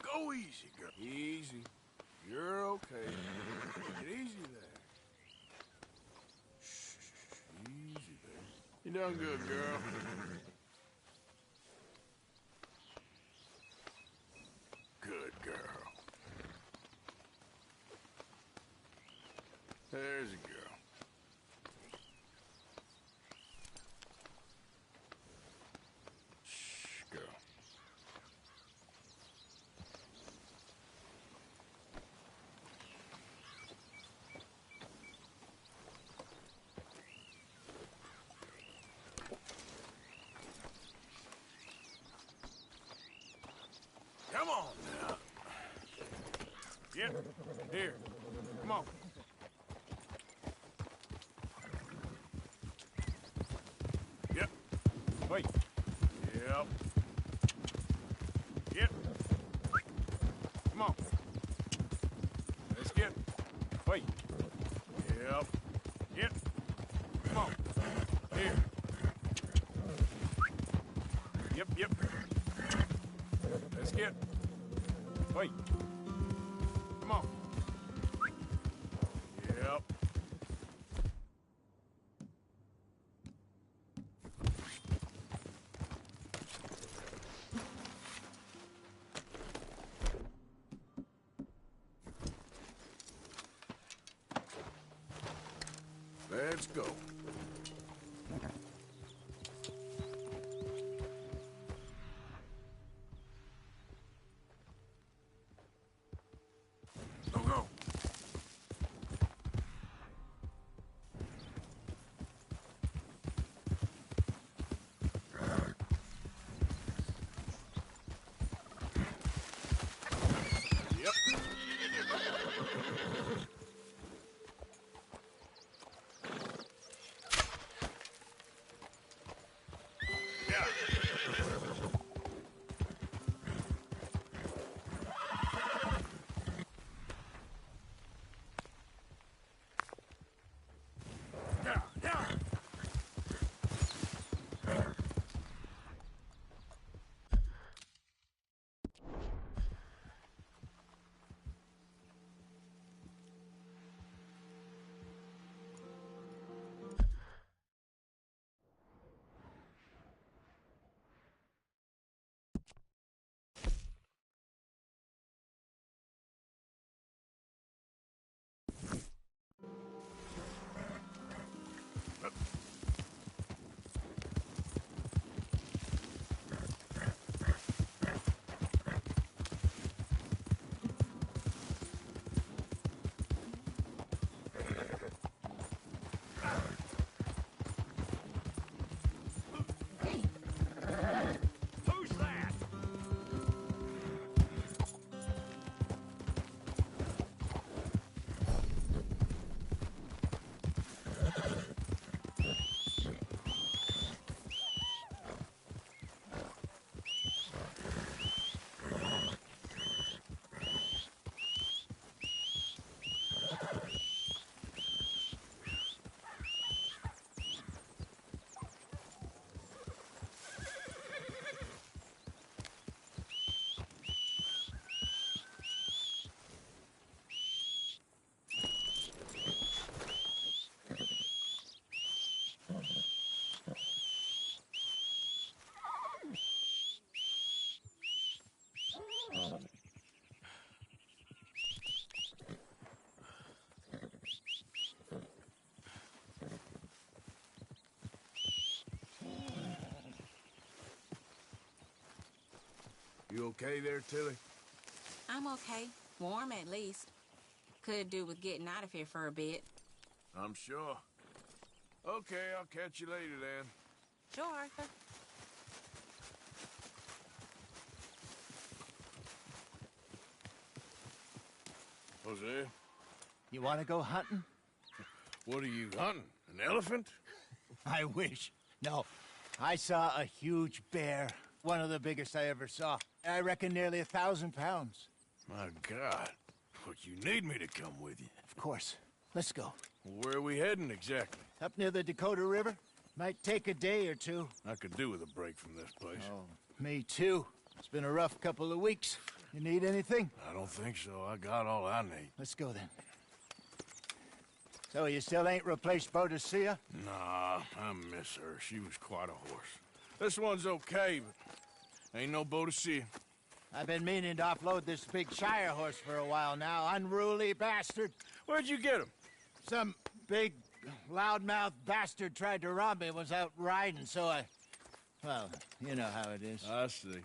Go easy, girl. Easy. You're okay. Take it easy there. Shh. Easy there. You done good, girl. There's a girl. Shh, girl. Come on now. Yep, here. Come on. Yep. Wait. Yep. Yep. Come on. Let's get. Wait. Yep. Yep. Come on. Here. Yep, yep. Let's get. Wait. Come on. Yep. Let's go. Go, go. Yep. Yeah. Yeah, yeah. Who's that? You okay there, Tilly? I'm okay. Warm, at least. Could do with getting out of here for a bit. I'm sure. Okay, I'll catch you later then. Sure, Arthur. Jose? You want to go hunting? What are you hunting? An elephant? I wish. No. I saw a huge bear. One of the biggest I ever saw. I reckon nearly 1,000 pounds. My God. Look, you need me to come with you. Of course. Let's go. Where are we heading exactly? Up near the Dakota River. Might take a day or two. I could do with a break from this place. Oh, me too. It's been a rough couple of weeks. You need anything? I don't think so. I got all I need. Let's go then. So you still ain't replaced Boadicea? Nah, I miss her. She was quite a horse. This one's okay, but ain't no Boadicea. I've been meaning to offload this big Shire horse for a while now. Unruly bastard. Where'd you get him? Some big, loudmouth bastard tried to rob me and was out riding, so I... Well, you know how it is. I see.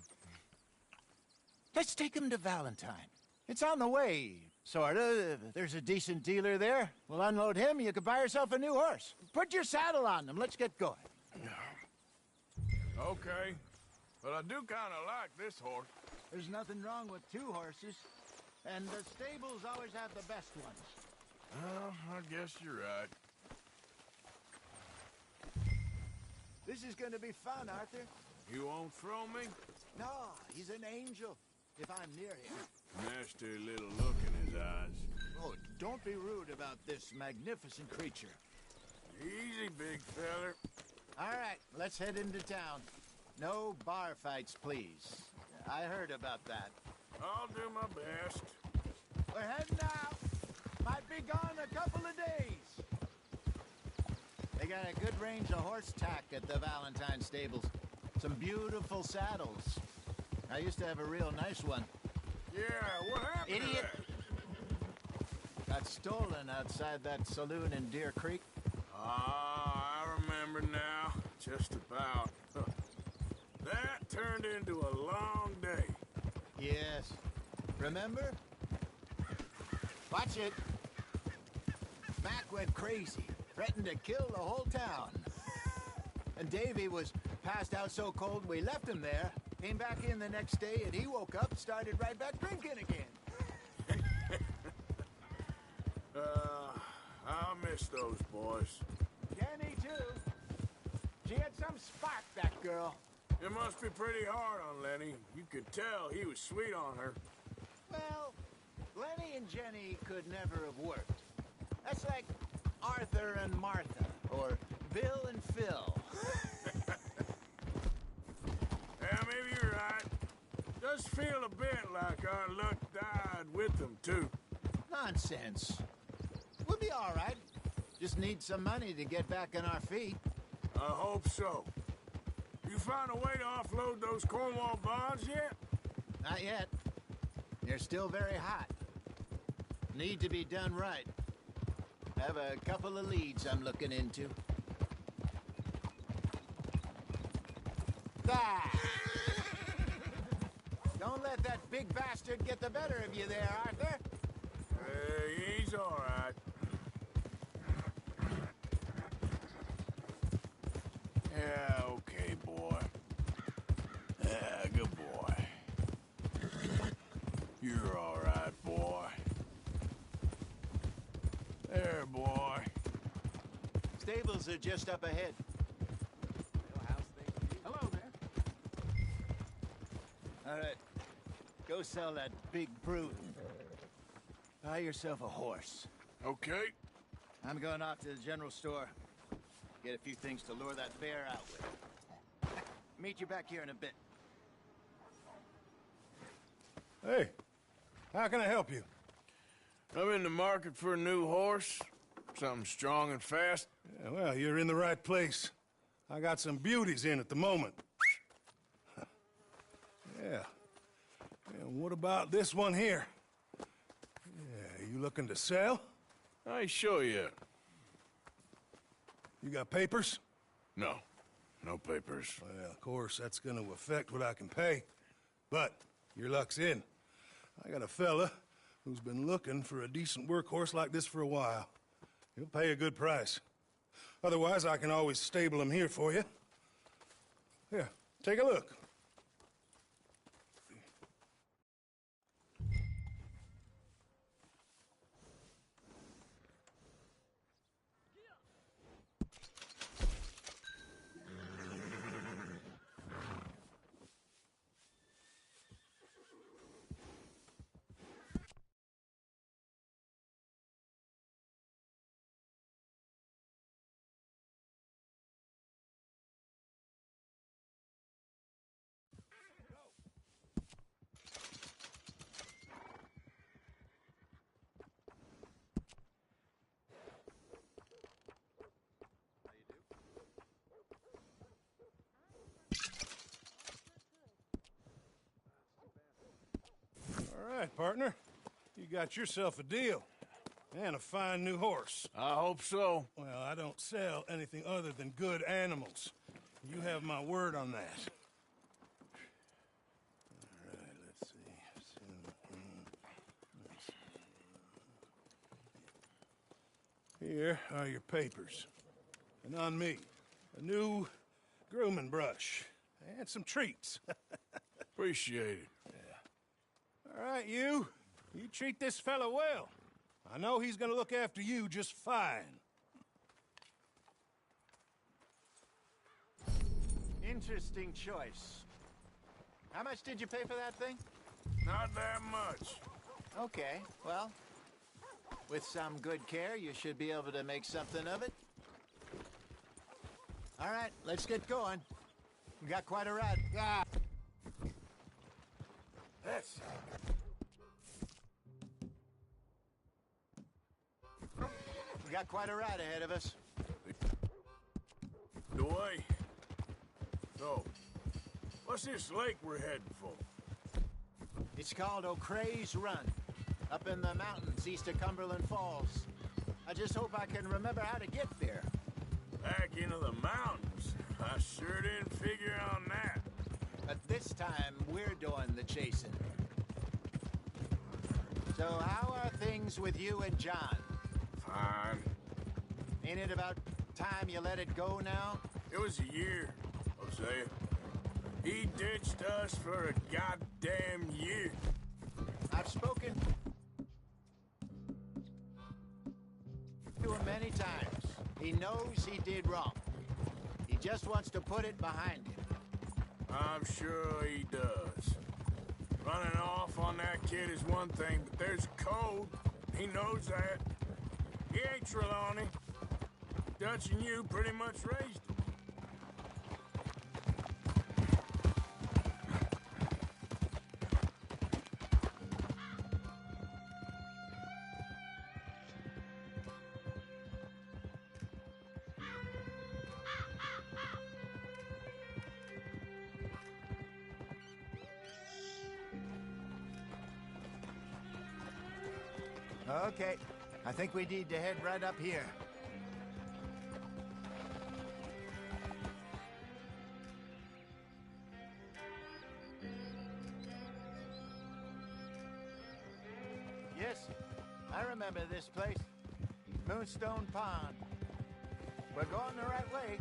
Let's take him to Valentine. It's on the way, sorta. If there's a decent dealer there, we'll unload him, you could buy yourself a new horse. Put your saddle on him, let's get going. Okay. But I do kind of like this horse. There's nothing wrong with two horses, and the stables always have the best ones. Well, I guess you're right. This is gonna be fun, Arthur. You won't throw me? No, he's an angel, if I'm near him. Nasty little look in his eyes. Oh, don't be rude about this magnificent creature. Easy, big feller. All right, let's head into town. No bar fights, please. I heard about that. I'll do my best. We're heading out. Might be gone a couple of days. They got a good range of horse tack at the Valentine stables. Some beautiful saddles. I used to have a real nice one. Yeah, what happened to Idiot! Got stolen outside that saloon in Deer Creek. Ah, I remember now. Just about. That turned into a long day. Yes. Remember? Watch it. Mac went crazy, threatened to kill the whole town. And Davy was passed out so cold we left him there. Came back in the next day and he woke up, started right back drinking again. I'll miss those boys. Jenny, too. She had some spark, that girl. It must be pretty hard on Lenny. You could tell he was sweet on her. Well, Lenny and Jenny could never have worked. That's like Arthur and Martha, or Bill and Phil. Yeah, maybe you're right. Does feel a bit like our luck died with them, too. Nonsense. We'll be all right. Just need some money to get back on our feet. I hope so. You found a way to offload those Cornwall bonds yet? Not yet. They're still very hot. Need to be done right. Have a couple of leads I'm looking into. Ah! Don't let that big bastard get the better of you there, Arthur. He's all right. Yeah, okay, boy. Yeah, good boy. You're all right, boy. There, boy. Stables are just up ahead. Hello there. All right. Go sell that big brute. Buy yourself a horse. Okay. I'm going off to the general store. Get a few things to lure that bear out with. Meet you back here in a bit. Hey, how can I help you? I'm in the market for a new horse. Something strong and fast. Yeah, well, you're in the right place. I got some beauties in at the moment. Yeah. And what about this one here? Yeah, you looking to sell? I ain't sure yet. You got papers? No. No papers. Well, of course, that's gonna affect what I can pay. But your luck's in. I got a fella who's been looking for a decent workhorse like this for a while. He'll pay a good price. Otherwise, I can always stable him here for you. Here, take a look. All right, partner. You got yourself a deal. And a fine new horse. I hope so. Well, I don't sell anything other than good animals. You have my word on that. All right, let's see. Here are your papers. And on me, a new grooming brush and some treats. Appreciate it. All right, you treat this fella well. I know he's gonna look after you just fine. Interesting choice. How much did you pay for that thing? Not that much. Okay, well, with some good care, you should be able to make something of it. All right, let's get going. We got quite a ride. Ah. That's... We got quite a ride ahead of us. The way. So, what's this lake we're heading for? It's called O'Creagh's Run, up in the mountains east of Cumberland Falls. I just hope I can remember how to get there. Back into the mountains? I sure didn't figure on that. But this time, we're doing the chasing. So how are things with you and John? Fine. Ain't it about time you let it go now? It was a year, Hosea. He ditched us for a goddamn year. I've spoken to him many times. He knows he did wrong. He just wants to put it behind him. I'm sure he does. Running off on that kid is one thing, but there's a code. He knows that. He ain't Trelawney. Dutch and you pretty much raised him. Okay, I think we need to head right up here. Yes, I remember this place. Moonstone Pond. We're going the right way.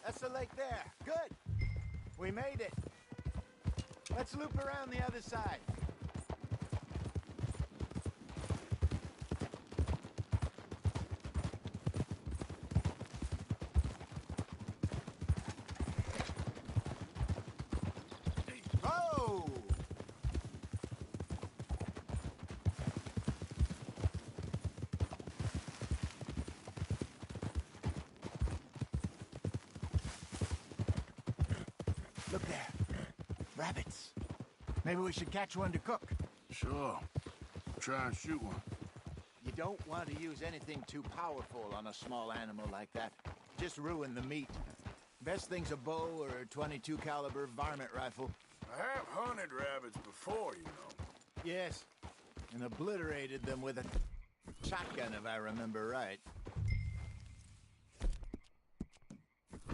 That's the lake there. Good. We made it. Let's loop around the other side. Oh! Look there. Rabbits. Maybe we should catch one to cook. Sure. Try and shoot one. You don't want to use anything too powerful on a small animal like that. Just ruin the meat. Best thing's a bow or a .22 caliber varmint rifle. I have hunted rabbits before, you know. Yes, and obliterated them with a shotgun, if I remember right.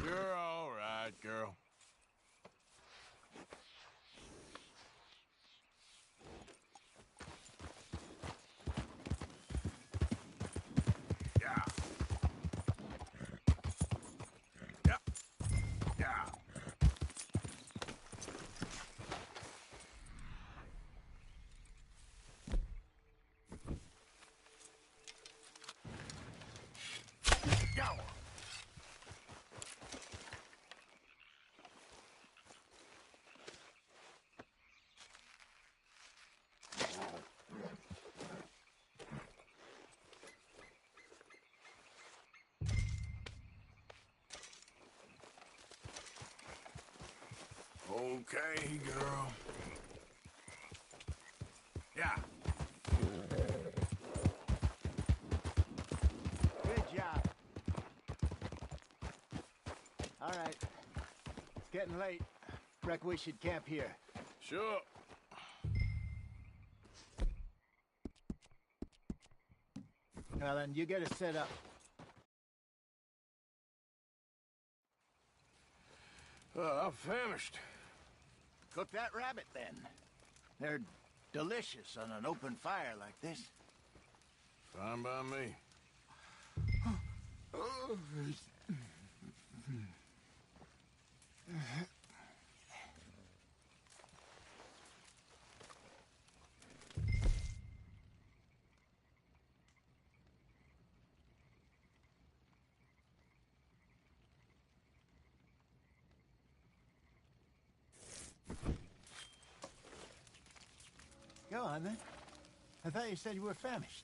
You're all right, girl. Okay, girl. Yeah. All right. It's getting late. Reckon we should camp here. Sure. Well, then, you get us set up. I'm famished. Cook that rabbit, then. They're delicious on an open fire like this. Fine by me. Go on, then. I thought you said you were famished.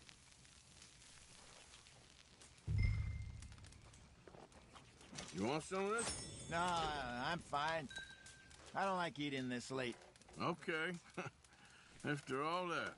You want some of this? No, I'm fine. I don't like eating this late. Okay. After all that.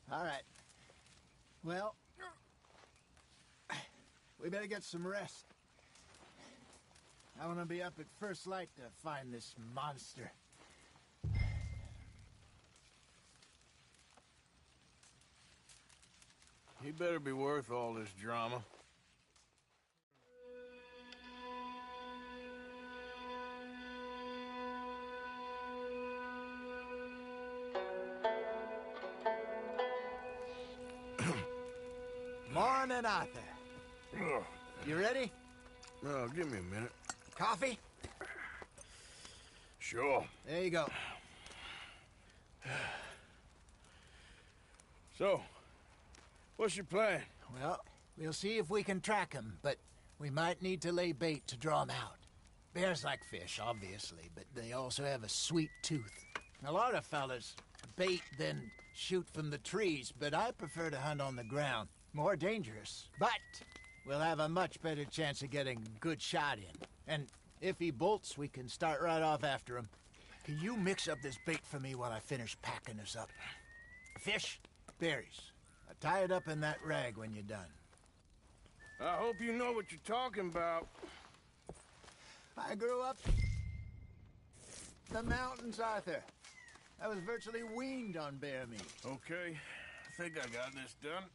All right. Well, we better get some rest. I want to be up at first light to find this monster. He better be worth all this drama. Morning, Arthur. You ready? Well, give me a minute. Coffee? Sure. There you go. So, what's your plan? Well, we'll see if we can track him, but we might need to lay bait to draw him out. Bears like fish, obviously, but they also have a sweet tooth. A lot of fellas bait, then shoot from the trees, but I prefer to hunt on the ground. More dangerous, but we'll have a much better chance of getting a good shot in. And if he bolts, we can start right off after him. Can you mix up this bait for me while I finish packing us up? Fish, berries. Tie it up in that rag when you're done. I hope you know what you're talking about. I grew up the mountains, Arthur. I was virtually weaned on bear meat. Okay, I think I got this done.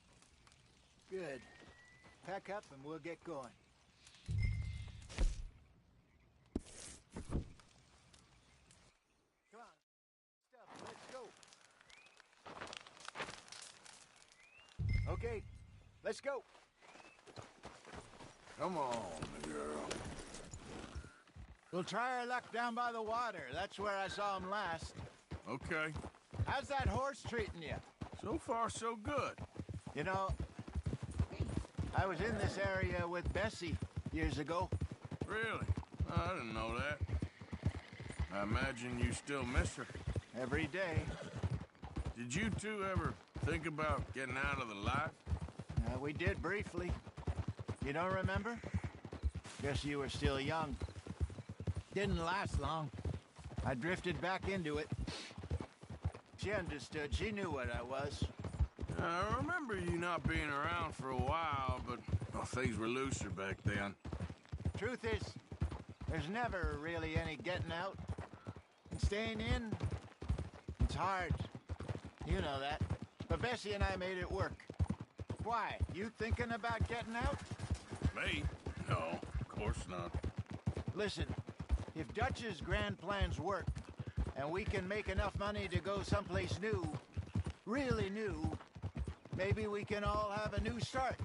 Good. Pack up and we'll get going. Come on. Stuff, let's go. Okay, let's go. Come on, girl. We'll try our luck down by the water. That's where I saw him last. Okay. How's that horse treating you? So far, so good. You know, I was in this area with Bessie years ago. Really? I didn't know that. I imagine you still miss her. Every day. Did you two ever think about getting out of the life? We did briefly. You don't remember? Guess you were still young. Didn't last long. I drifted back into it. She understood. She knew what I was. I remember you not being around for a while, but well, things were looser back then. Truth is, there's never really any getting out. And staying in, it's hard. You know that. But Bessie and I made it work. Why? You thinking about getting out? Me? No, of course not. Listen, if Dutch's grand plans work, and we can make enough money to go someplace new, really new, maybe we can all have a new start.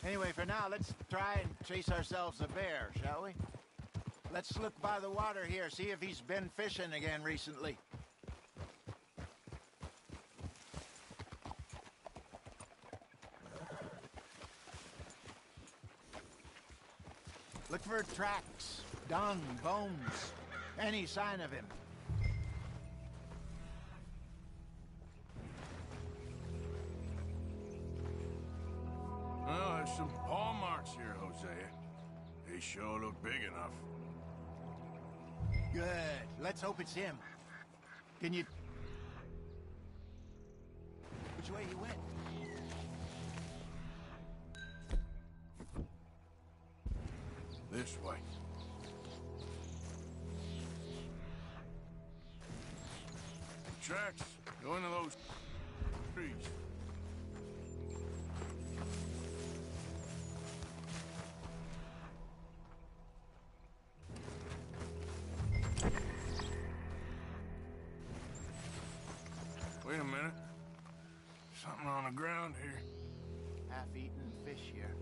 Anyway, for now, let's try and chase ourselves a bear, shall we? Let's look by the water here, see if he's been fishing again recently. Dirt tracks, dung, bones, any sign of him. Well, there's some paw marks here, Hosea. They sure look big enough. Good. Let's hope it's him. Can you... Which way he went? This way. Tracks go into those trees. Wait a minute. Something on the ground here. Half-eaten fish here.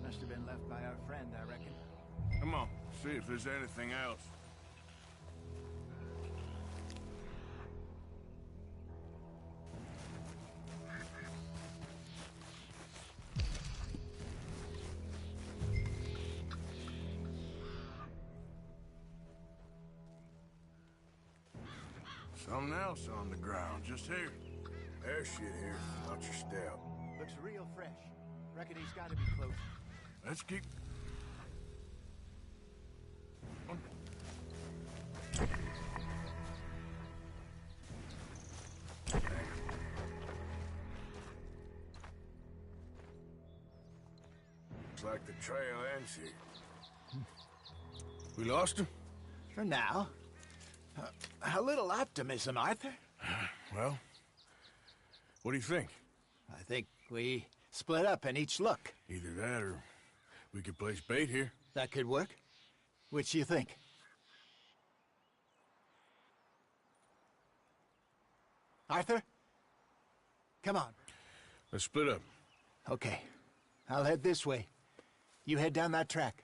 Must have been left by our friend, I reckon. Come on, see if there's anything else. Something else on the ground, just here. There's shit here. Watch your step. Looks real fresh. Reckon he's got to be close. Let's keep... Looks like the trail ends here. We lost him? For now. A little optimism, Arthur. Well, what do you think? I think we split up and each look. Either that or we could place bait here. That could work. Which do you think? Arthur? Come on. Let's split up. Okay. I'll head this way. You head down that track.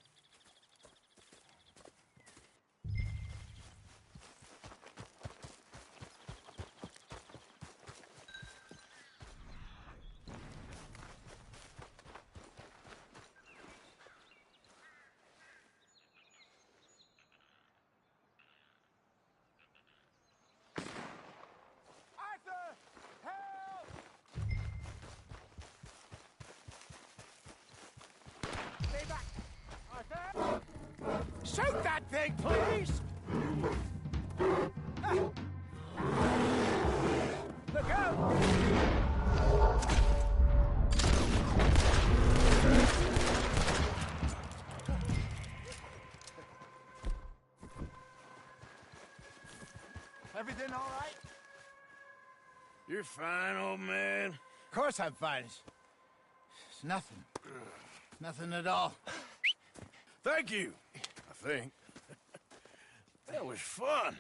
Shoot that thing, please! Look out! Everything all right? You're fine, old man. Of course I'm fine. It's nothing. Nothing at all. Thank you. I think. That was fun.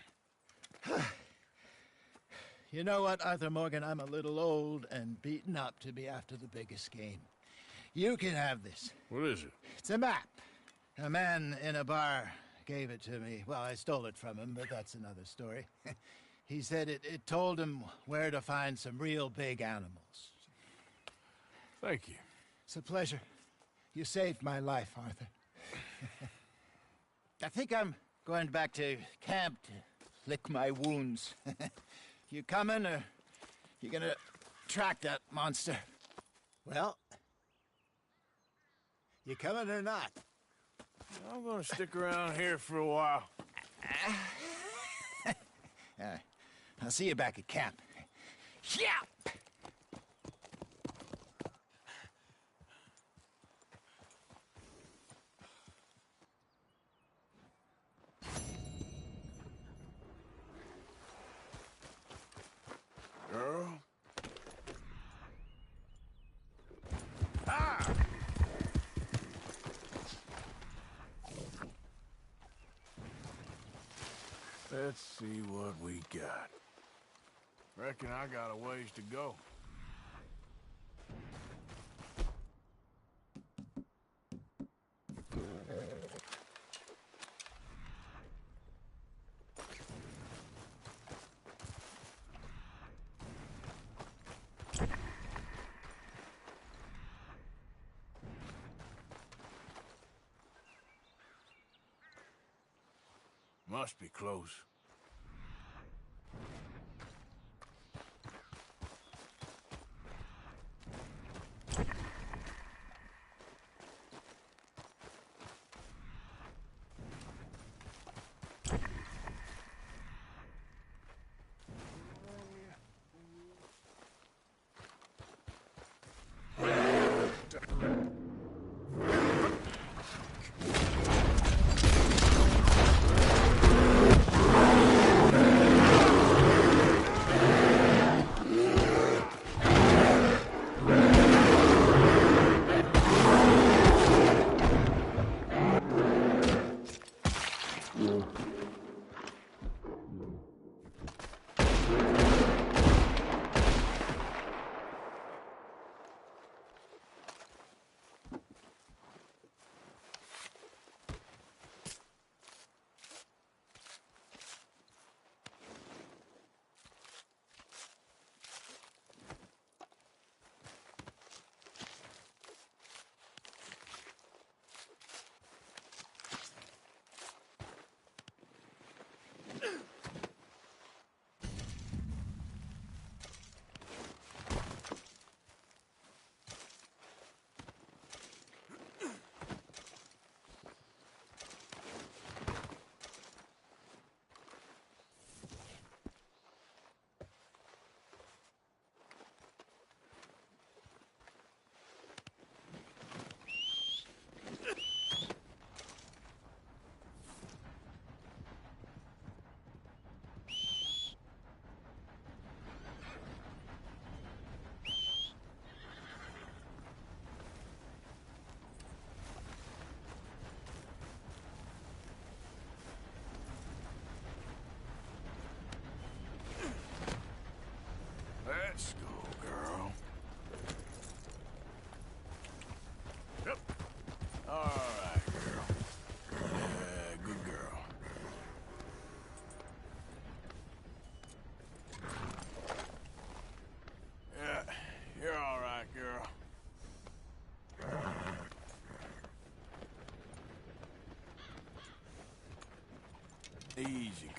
You know what, Arthur Morgan? I'm a little old and beaten up to be after the biggest game. You can have this. What is it? It's a map. A man in a bar gave it to me. Well, I stole it from him, but that's another story. He said it told him where to find some real big animals. Thank you. It's a pleasure. You saved my life, Arthur. I think I'm going back to camp to lick my wounds. You coming, or you gonna track that monster? Well, you coming or not? I'm gonna stick around here for a while. I'll see you back at camp. Yeah! Girl. Ah! Let's see what we got. Reckon I got a ways to go. Must be close. Let's go, girl. Yep. All right, girl. Good girl. Yeah, you're all right, girl. Easy,